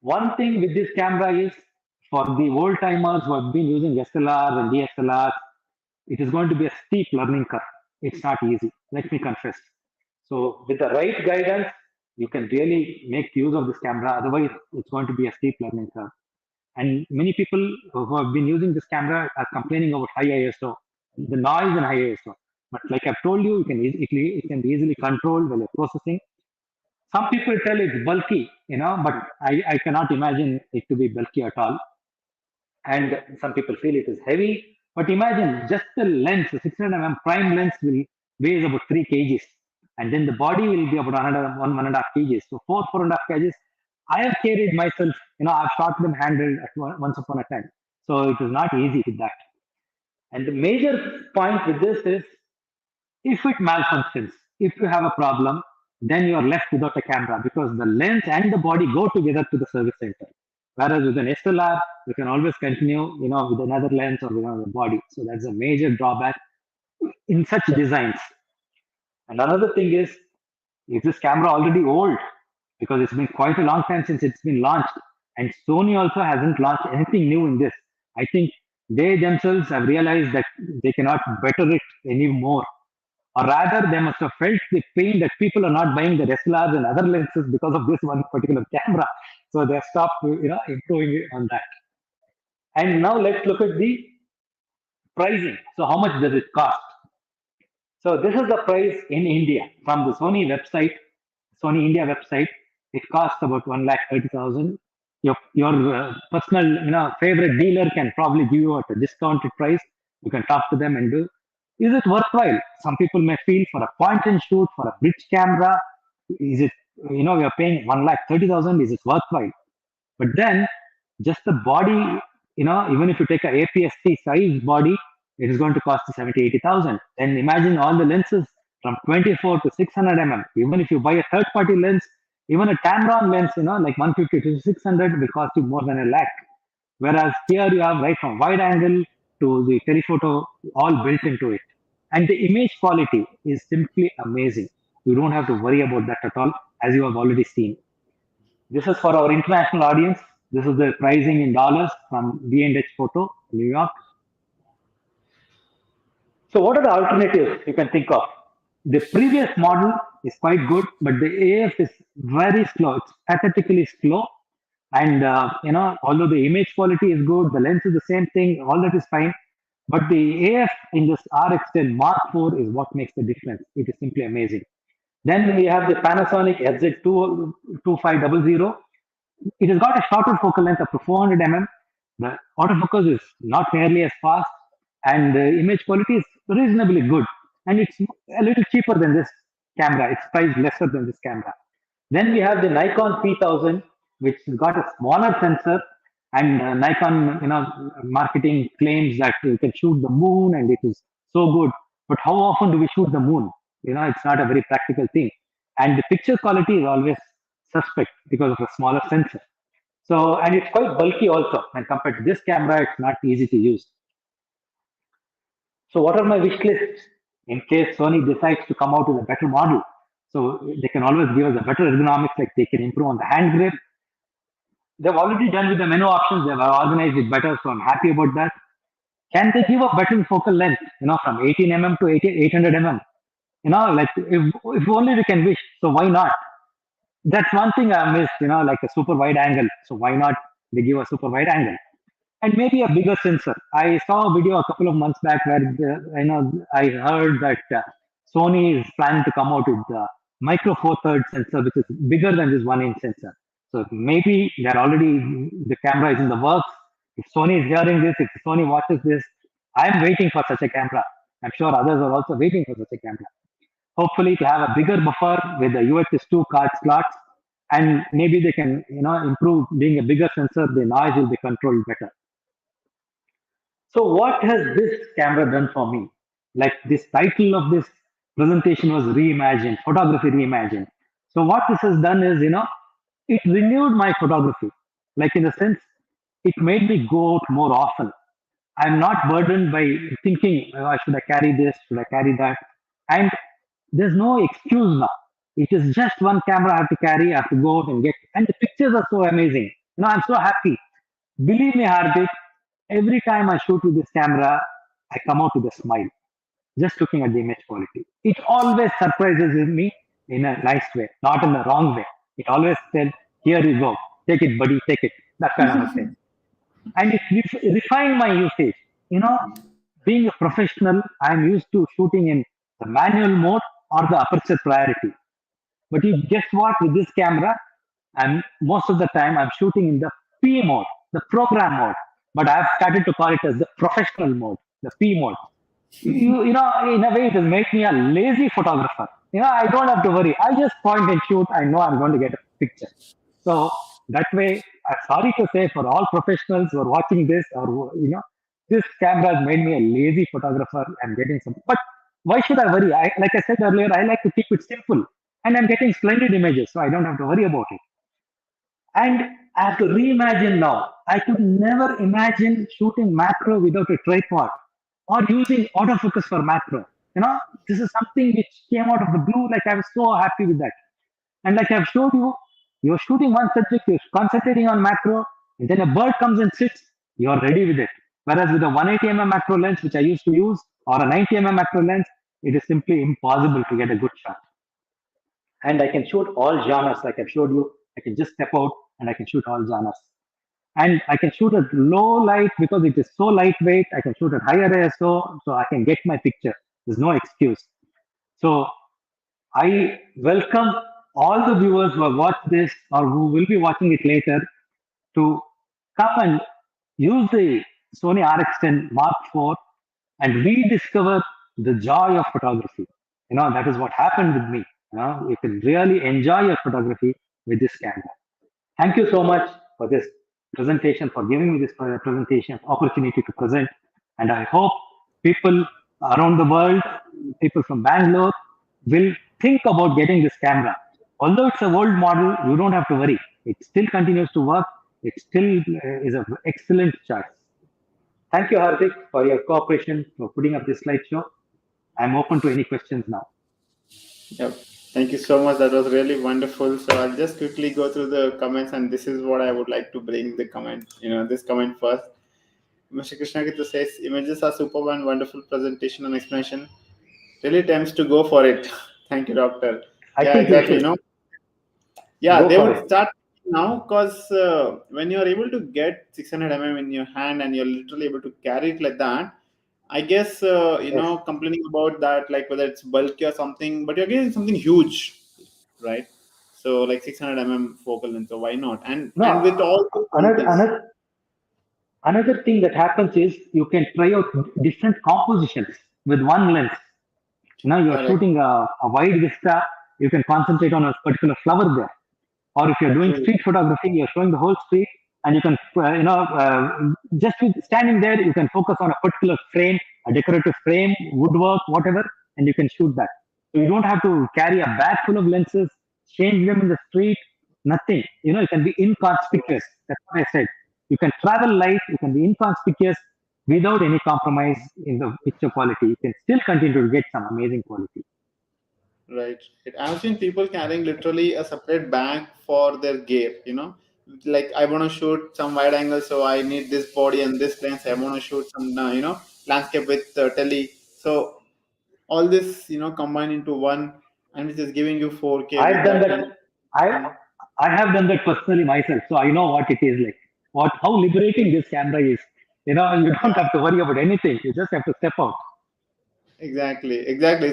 One thing with this camera is for the old timers who have been using SLRs and DSLRs, it is going to be a steep learning curve. It's not easy. Let me confess. So with the right guidance, you can really make use of this camera. Otherwise, it's going to be a steep learning curve. And many people who have been using this camera are complaining about high ISO, the noise in high ISO. But like I've told you, it can be easily controlled while you're processing. Some people tell it's bulky, but I cannot imagine it to be bulky at all. And some people feel it is heavy. But imagine just the lens, the 600 mm prime lens will weighs about 3 kgs. And then the body will be about 1.5 kgs. So 4.5 kgs. I have carried myself, I've shot them handled at once upon a time. So it is not easy with that. And the major point with this is if it malfunctions, if you have a problem, then you are left without a camera because the lens and the body go together to the service center. Whereas with an SLR, you can always continue, with another lens or with another body. So that's a major drawback in such designs. And another thing is this camera already old? Because it's been quite a long time since it's been launched. And Sony also hasn't launched anything new in this. I think they themselves have realized that they cannot better it anymore. Or rather, they must have felt the pain that people are not buying the SLRs and other lenses because of this one particular camera. So they stopped, improving on that. And now let's look at the pricing. So how much does it cost? So this is the price in India from the Sony website, Sony India website. It costs about 1,30,000. Your personal, favorite dealer can probably give you at a discounted price. You can talk to them and do. Is it worthwhile? Some people may feel for a point and shoot, for a bridge camera, is it, you're paying 1,30,000. Is it worthwhile? But then just the body, even if you take a APS-C size body, it is going to cost you 70, 80,000. And imagine all the lenses from 24 to 600 mm. Even if you buy a third-party lens, even a Tamron lens, like 150 to 600 will cost you more than a lakh. Whereas here you have right from wide angle to the telephoto all built into it. And the image quality is simply amazing. You don't have to worry about that at all, as you have already seen. This is for our international audience. This is the pricing in dollars from B&H Photo, New York. So what are the alternatives you can think of? The previous model is quite good, but the AF is very slow. It's pathetically slow. And, although the image quality is good, the lens is the same thing, all that is fine. But the AF in this RX10 Mark IV is what makes the difference. It is simply amazing. Then we have the Panasonic FZ2500. It has got a shorter focal length up to 400 mm. The autofocus is not nearly as fast, and the image quality is reasonably good. And it's a little cheaper than this camera. It's priced lesser than this camera. Then we have the Nikon 3000, which has got a smaller sensor, and Nikon, marketing claims that you can shoot the moon, and it is so good. But how often do we shoot the moon? It's not a very practical thing. And the picture quality is always suspect because of a smaller sensor. So, and it's quite bulky also. And compared to this camera, it's not easy to use. So, what are my wish lists in case Sony decides to come out with a better model? So, they can always give us a better ergonomics, like they can improve on the hand grip. They've already done with the menu options, they've organized it better, so I'm happy about that. Can they give a better focal length, from 18 mm to 800 mm? Like if only we can wish, so why not? That's one thing I missed, like a super wide angle. So why not they give a super wide angle? And maybe a bigger sensor. I saw a video a couple of months back where I heard that Sony is planning to come out with the micro four thirds sensor, which is bigger than this 1 inch sensor. So maybe they're already the camera is in the works. If Sony is hearing this, if Sony watches this, I'm waiting for such a camera. I'm sure others are also waiting for such a camera. Hopefully, to have a bigger buffer with the UHS2 card slots, and maybe they can improve being a bigger sensor. The noise will be controlled better. So what has this camera done for me? Like this title of this presentation was Reimagined, photography reimagined. So what this has done is, it renewed my photography. Like in the sense, it made me go out more often. I'm not burdened by thinking, should I carry this, should I carry that? And there's no excuse now. It is just one camera I have to carry, I have to go out and get. And the pictures are so amazing. I'm so happy. Believe me, Hardik, every time I shoot with this camera, I come out with a smile just looking at the image quality. It always surprises me in a nice way, not in the wrong way. It always says, here you go, take it, buddy, take it. That kind of a thing. And it refined my usage. You know, being a professional, I'm used to shooting in the manual mode or the aperture priority. But you guess what? With this camera, I'm most of the time I'm shooting in the P mode, the program mode. But I've started to call it as the professional mode, the P mode. In a way, it has made me a lazy photographer. I don't have to worry. I just point and shoot. I know I'm going to get a picture. So that way, I'm sorry to say for all professionals who are watching this, or this camera has made me a lazy photographer. I'm getting some, but why should I worry? Like I said earlier, I like to keep it simple, and I'm getting splendid images, so I don't have to worry about it. And I have to reimagine now. I could never imagine shooting macro without a tripod or using autofocus for macro. This is something which came out of the blue. Like I was so happy with that. And like I've showed you, you're shooting one subject, you're concentrating on macro, and then a bird comes and sits, you're ready with it. Whereas with a 180 mm macro lens, which I used to use, or a 90 mm macro lens, it is simply impossible to get a good shot. And I can shoot all genres, like I've showed you. I can just step out and I can shoot all genres. And I can shoot at low light because it is so lightweight. I can shoot at higher ISO, so I can get my picture. There's no excuse. So I welcome all the viewers who have watched this or who will be watching it later to come and use the Sony RX10 Mark IV and rediscover the joy of photography. That is what happened with me. You can really enjoy your photography with this camera. Thank you so much for this presentation, for giving me this presentation opportunity to present. And I hope people around the world, people from Bangalore, will think about getting this camera. Although it's a old model, you don't have to worry. It still continues to work. It still is an excellent choice. Thank you, Hardik, for your cooperation, for putting up this slideshow. I'm open to any questions now. Yep. Thank you so much. That was really wonderful. So I'll just quickly go through the comments, and this is what I would like to bring the comment. This comment first. Mr. Krishnagita says, images are superb and wonderful presentation and explanation. Really tempts to go for it. Thank you, doctor. I Yeah, think you exactly. should Yeah, go they for would it. start now because when you're able to get 600 in your hand and you're literally able to carry it like that, I guess, Yes. complaining about that, like whether it's bulky or something, but you're getting something huge, right? So like 600 focal length, so why not? And with No, all the another, qualities, another, another thing that happens is you can try out different compositions with one lens. You're correct, shooting a wide vista, you can concentrate on a particular flower there. Or if you're doing true, street photography, you're showing the whole street, and you can, just with standing there, you can focus on a particular frame, a decorative frame, woodwork, whatever, and you can shoot that. So you don't have to carry a bag full of lenses, change them in the street, nothing. You can be inconspicuous. That's what I said. You can travel light, you can be inconspicuous without any compromise in the picture quality. You can still continue to get some amazing quality. right. I've seen people carrying literally a separate bag for their gear. Like I want to shoot some wide angle, so I need this body and this lens. I want to shoot some, landscape with tele. So all this combined into one, and which is giving you 4K I've with done that that. kind of I thing. I have done that personally myself, so I know what it is like. What how liberating this camera is. You don't have to worry about anything. You just have to step out. Exactly.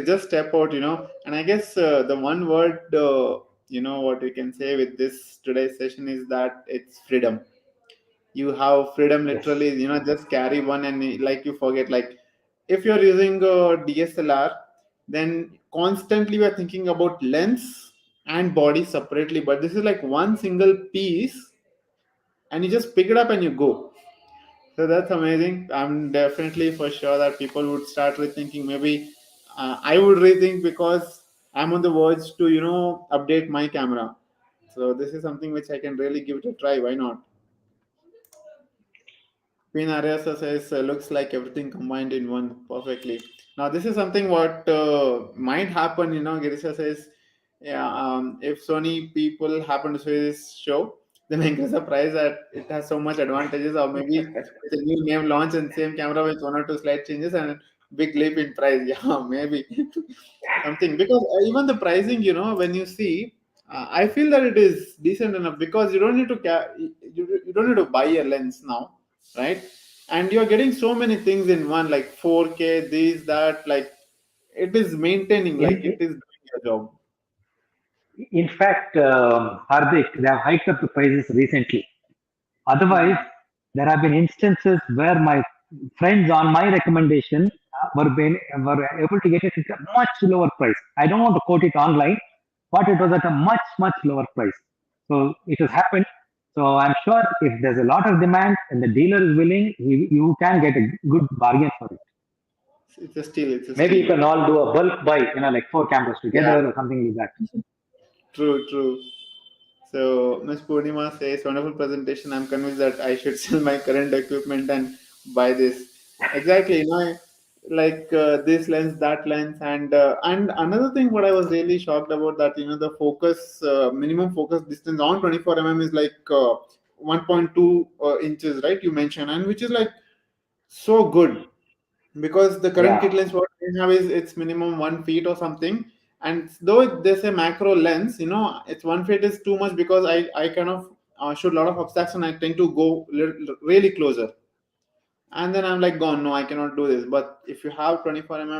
Just step out, and I guess the one word what we can say with this today's session is that it's freedom. You have freedom, Yes. literally, just carry one, and like you forget, like if you're using a DSLR, then constantly we are thinking about lens and body separately, but this is like one single piece, and you just pick it up and you go. So that's amazing. I'm definitely for sure that people would start rethinking. Maybe I would rethink because I'm on the verge to update my camera. So this is something which I can really give it a try. Why not? Queen Ariasa says, looks like everything combined in one perfectly. Now, this is something what might happen, Girisha says, yeah, if Sony people happen to see this show, they may get surprised that it has so much advantages, or maybe with a new name launch and same camera with one or two slight changes and big leap in price. Yeah, maybe something because even the pricing, when you see, I feel that it is decent enough because you don't need to you don't need to buy a lens now, right? And you're getting so many things in one, like 4K, this, that, like it is maintaining, like it In is doing your job. in fact, Hardik, they have hiked up the prices recently. Otherwise, Mhm. there have been instances where my friends, on my recommendation, were able to get it at a much lower price. I don't want to quote it online, but it was at a much lower price. So it has happened. So I'm sure if there's a lot of demand and the dealer is willing, you can get a good bargain for it. It's a steal. It's a Maybe you steal. can all do a bulk buy, like four cameras Yeah, together or something like that. true, true. So Ms. Purnima says, wonderful presentation. I'm convinced that I should sell my current equipment and buy this. Exactly, like this lens, that lens, and another thing, what I was really shocked about that, the focus minimum focus distance on 24 is like 1.2 inches, right? You mentioned, and which is like so good because the current Yeah. kit lens what we have is it's minimum 1 feet or something, and though there's a macro lens, it's 1 feet is too much because I kind of shoot a lot of abstraction. I tend to go really closer, and then I'm like, gone. No, I cannot do this. But if you have 24 and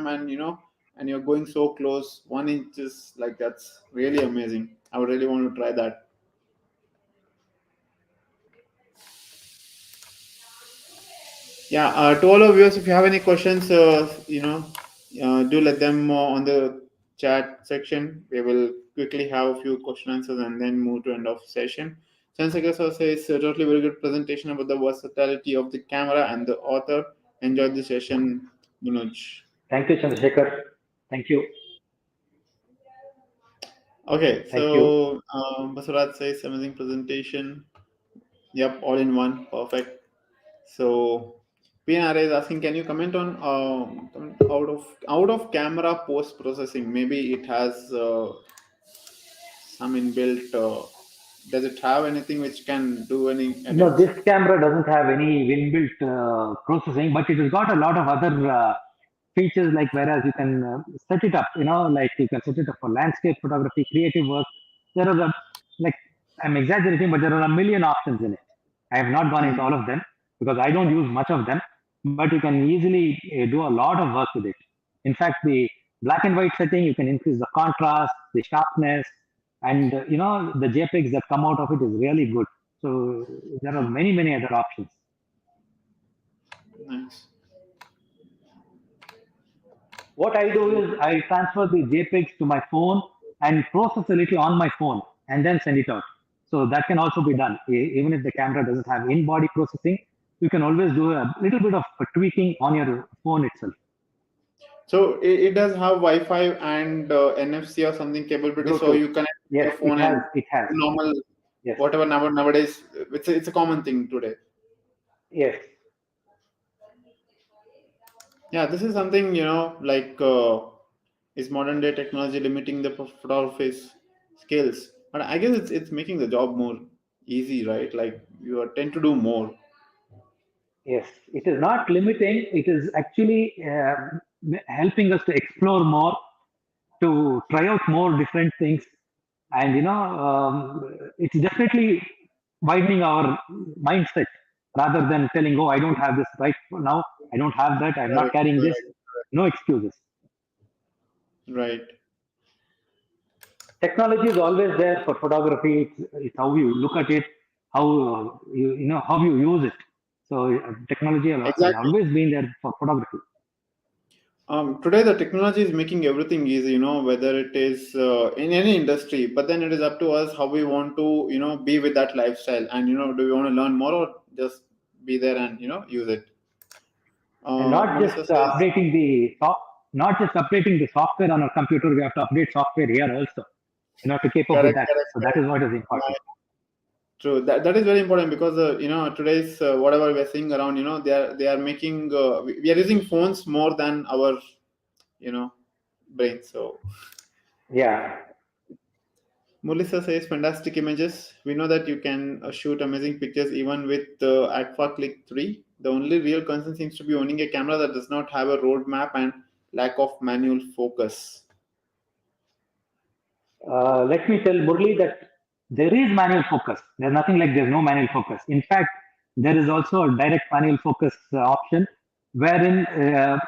and you're going so close, 1 inch is like that's really amazing. I would really want to try that. Yeah, to all of viewers, if you have any questions, do let them on the chat section. We will quickly have a few question answers and then move to end of session. Chandrasekhar sir says, totally very good presentation about the versatility of the camera and the author. Enjoyed the session, Manoj. Thank you, Chandrasekhar. Thank you. Okay, Thank you. so Basuraj says, amazing presentation. Yep, all in one, perfect. So PNRA is asking, can you comment on out of camera post processing? Maybe it has some inbuilt. Does it have anything which can do any No, edits? this camera doesn't have any inbuilt processing, but it has got a lot of other features. Like whereas you can set it up, like you can set it up for landscape photography, creative work. There are like I'm exaggerating, but there are a million options in it. I have not gone into all Hmm. of them because I don't use much of them, but you can easily do a lot of work with it. In fact, the black and white setting, you can increase the contrast, the sharpness, and the JPEGs that come out of it is really good. So there are many other options. Nice. What I do is I transfer the JPEGs to my phone and process a little on my phone and then send it out. So that can also be done. Even if the camera doesn't have in-body processing, you can always do a little bit of tweaking on your phone itself. So it does have Wi-Fi and NFC or something capability. So Bluetooth. you connect Yes, your it phone has. and It has. normal Yes. whatever nowadays. It's a common thing today. Yes. Yeah, this is something, like is modern day technology limiting the photography's skills? But I guess it's making the job more easy, right? Like you are tend to do more. Yes. It is not limiting. It is actually helping us to explore more, to try out more different things, and it's definitely widening our mindset rather than telling, oh, I don't have this right now, I don't have that, I'm not Correct, carrying this. correct, No excuses. right. Technology is always there for photography. It's how you look at it, how how you use it. So technology has Exactly. always been there for photography. Today the technology is making everything easy, whether it is in any industry. But then it is up to us how we want to, be with that lifestyle, and do we want to learn more or just be there and use it. And not just Melissa says, not just updating the software on our computer, we have to update software here also, to keep up with correct, that. correct, So that correct. is what is important. True. That is very important because today's whatever we are seeing around, they are making we are using phones more than our you know brain. So Yeah. Melissa says fantastic images. We know that you can shoot amazing pictures even with Agfa Click 3. The only real concern seems to be owning a camera that does not have a roadmap and lack of manual focus. Let me tell Murli that there is manual focus. There's nothing like there's no manual focus. In fact, there is also a direct manual focus option wherein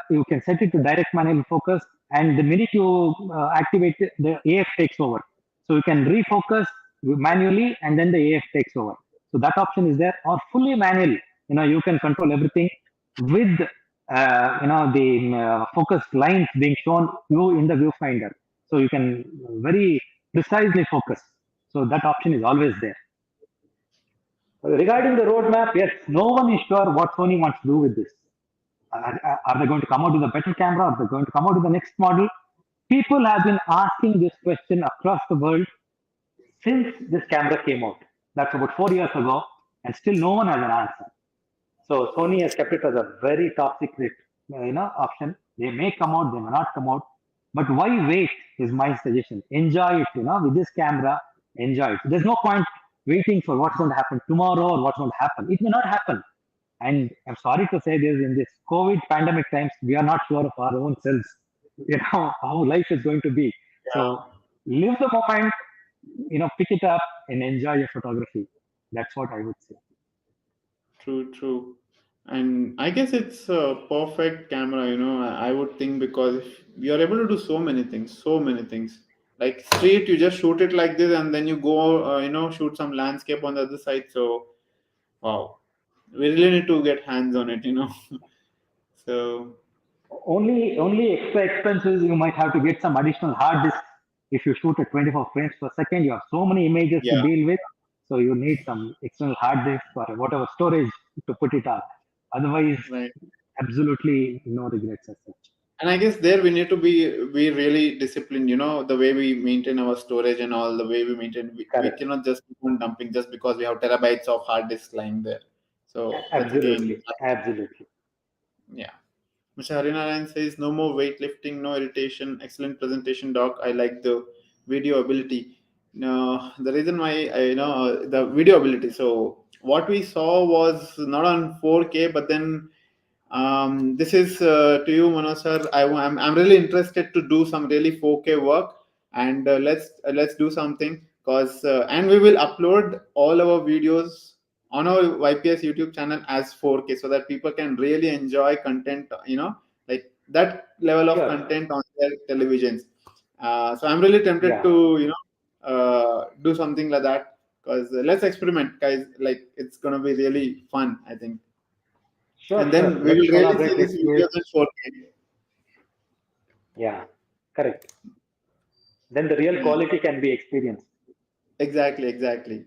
you can set it to direct manual focus, and the minute you activate it, the AF takes over. So you can refocus manually and then the AF takes over. So that option is there, or fully manual. You can control everything with the focused lines being shown you in the viewfinder. So you can very precisely focus. So that option is always there. Regarding the roadmap, yes, no one is sure what Sony wants to do with this. Are they going to come out with a better camera? Are they going to come out with the next model? People have been asking this question across the world since this camera came out. That's about 4 years ago, and still no one has an answer. So Sony has kept it as a very top secret, option. They may come out, they may not come out. But why wait is my suggestion. Enjoy it, with this camera, enjoy it. There's no point waiting for what's going to happen tomorrow or what's going to happen. It may not happen. And I'm sorry to say this, in this COVID pandemic times, we are not sure of our own selves, how life is going to be. So live the moment, pick it up and enjoy your photography. That's what I would say. True, true. And I guess it's a perfect camera, I would think, because you're able to do so many things, so many things. Like street, you just shoot it like this, and then you go, shoot some landscape on the other side. So, wow, we really need to get hands on it. So, Only extra expenses, you might have to get some additional hard disk. If you shoot at 24 frames per second, you have so many images to yeah, deal with, so you need some external hard disk or whatever storage to put it on. Otherwise, right. absolutely no regrets as such. And I guess there we need to be really disciplined, the way we maintain our storage and all, the way we maintain. We Correct. cannot just keep on dumping just because we have terabytes of hard disk lying there. So that's again, Absolutely, absolutely. yeah. Mr. Harinarayan says, no more weightlifting, no irritation, excellent presentation, doc. I like the video ability. No, the reason why the video ability. So what we saw was not on 4K, but then this is to you, Manoj sir. I'm really interested to do some really 4K work, and let's do something, cause and we will upload all our videos on our YPS YouTube channel as 4K, so that people can really enjoy content. Like that level of Sure. content on their televisions. So I'm really tempted Yeah. to do something like that, because let's experiment, guys. Like it's gonna be really fun, I think. Sure, And sure. then we Let's will really see collaborate. these Let's do it. videos in 4K. Yeah. Correct. Then the real Yeah, quality can be experienced. exactly, exactly.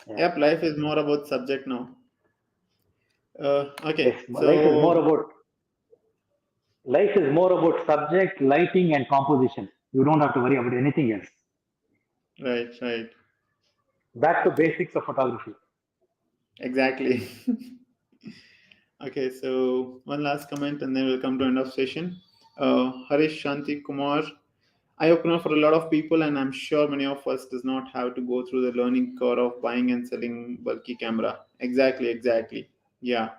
Yeah. Yep, life is more about subject now. Yes. Okay, so Life is more about subject, lighting, and composition. You don't have to worry about anything else. right, right, Back to basics of photography. exactly. Okay, so one last comment, and then we'll come to end of session. Harish Shanti Kumar, eye opener for a lot of people, and I'm sure many of us does not have to go through the learning curve of buying and selling bulky camera. Exactly, exactly. Yeah.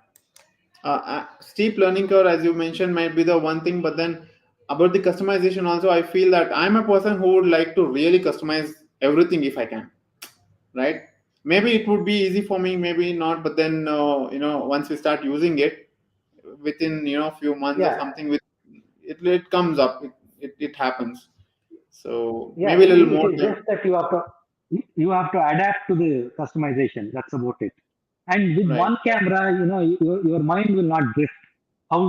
Steep learning curve, as you mentioned, might be the one thing, but then about the customization also, I feel that I'm a person who would like to really customize everything if I can, right? Maybe it would be easy for me, maybe not, but then once we start using it within few months or Yeah. something, with it comes up, it happens. So Yeah. maybe a little It more is time. just that you have to adapt to the customization. That's about it. And with Right. one camera, your mind will not drift. How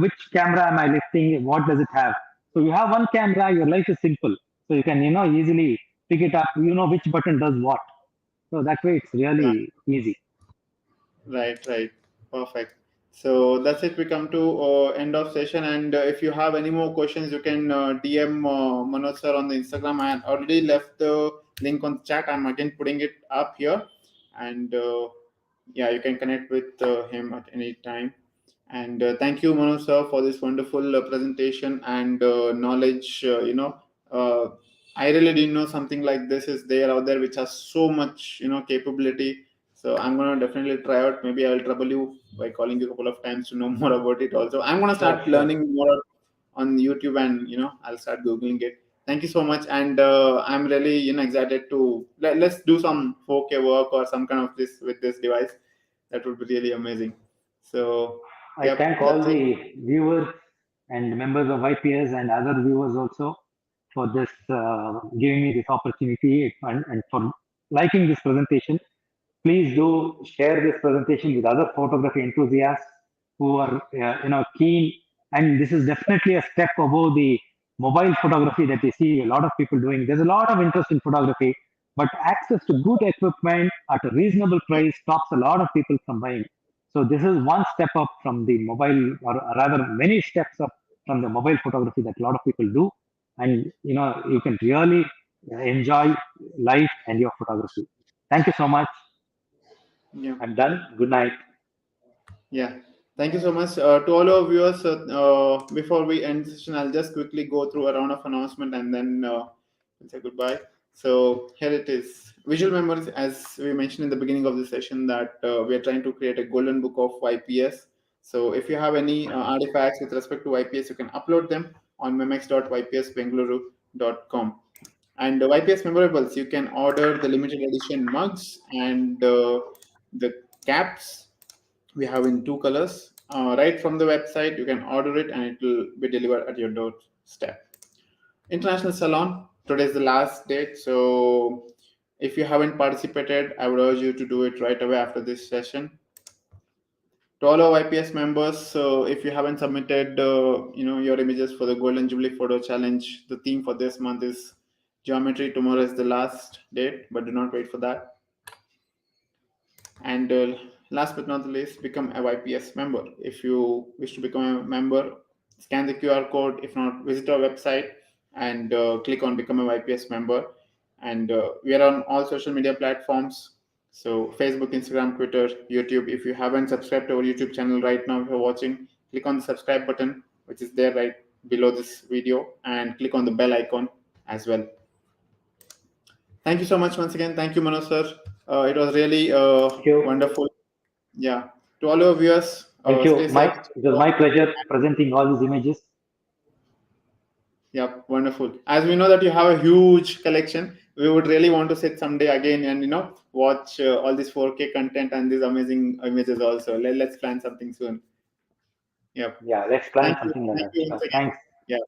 which camera am I lifting? What does it have? So you have one camera, your life is simple. So you can easily pick it up. You know which button does what. So that way it's really easy. Right, right. Perfect. So that's it. We come to end of session. And if you have any more questions, you can DM Manoj sir on the Instagram. I had already left the link on the chat. I'm again putting it up here, and yeah, you can connect with him at any time. And thank you, Manoj sir, for this wonderful presentation and knowledge. Uh, I really didn't know something like this is there out there, which has so much capability. So I'm gonna definitely try out. Maybe I'll trouble you by calling you a couple of times to know more about it. Also, I'm gonna Sure, start sure. learning more on YouTube, and I'll start googling it. Thank you so much, and I'm really excited to let's do some 4K work or some kind of this with this device. That would be really amazing. So, I yep, thank all that's it. the viewers and members of YPS and other viewers also for this giving me this opportunity and for liking this presentation. Please do share this presentation with other photography enthusiasts who are keen. And this is definitely a step above the mobile photography that we see a lot of people doing. There's a lot of interest in photography, but access to good equipment at a reasonable price stops a lot of people from buying. So this is one step up from the mobile, or rather many steps up from the mobile photography that a lot of people do. And you can really enjoy life and your photography. Thank you so much. Yeah. I'm done. Good night. Yeah, thank you so much to all our viewers. Before we end the session, I'll just quickly go through a round of announcement and then we'll say goodbye. So here it is: visual memories. As we mentioned in the beginning of the session, that we are trying to create a golden book of YPS. So if you have any artifacts with respect to YPS, you can upload them on memex.ypsbengaluru.com. And YPS memorables, you can order the limited edition mugs and the caps we have in two colors. Right from the website, you can order it and it will be delivered at your doorstep. International Salon, today is the last date. So if you haven't participated, I would urge you to do it right away after this session. To all our YPS members, so if you haven't submitted, your images for the Golden Jubilee Photo Challenge, the theme for this month is geometry. Tomorrow is the last date, but do not wait for that. And last but not the least, become a YPS member. If you wish to become a member, scan the QR code. If not, visit our website and click on become a YPS member. And we are on all social media platforms. So Facebook, Instagram, Twitter, YouTube. If you haven't subscribed to our YouTube channel right now, if you're watching, click on the subscribe button, which is there right below this video, and click on the bell icon as well. Thank you so much once again. Thank you, Manoj sir. It was really Thank you. wonderful. Yeah. To all your viewers, Thank you. stay safe. It was my pleasure presenting all these images. Yeah, wonderful. As we know that you have a huge collection, we would really want to sit someday again and watch all this 4K content and these amazing images also. Let's plan something soon. Yep. Yeah, let's plan Thank you. something like Thank that. you once Sure. again. Thanks. Yeah.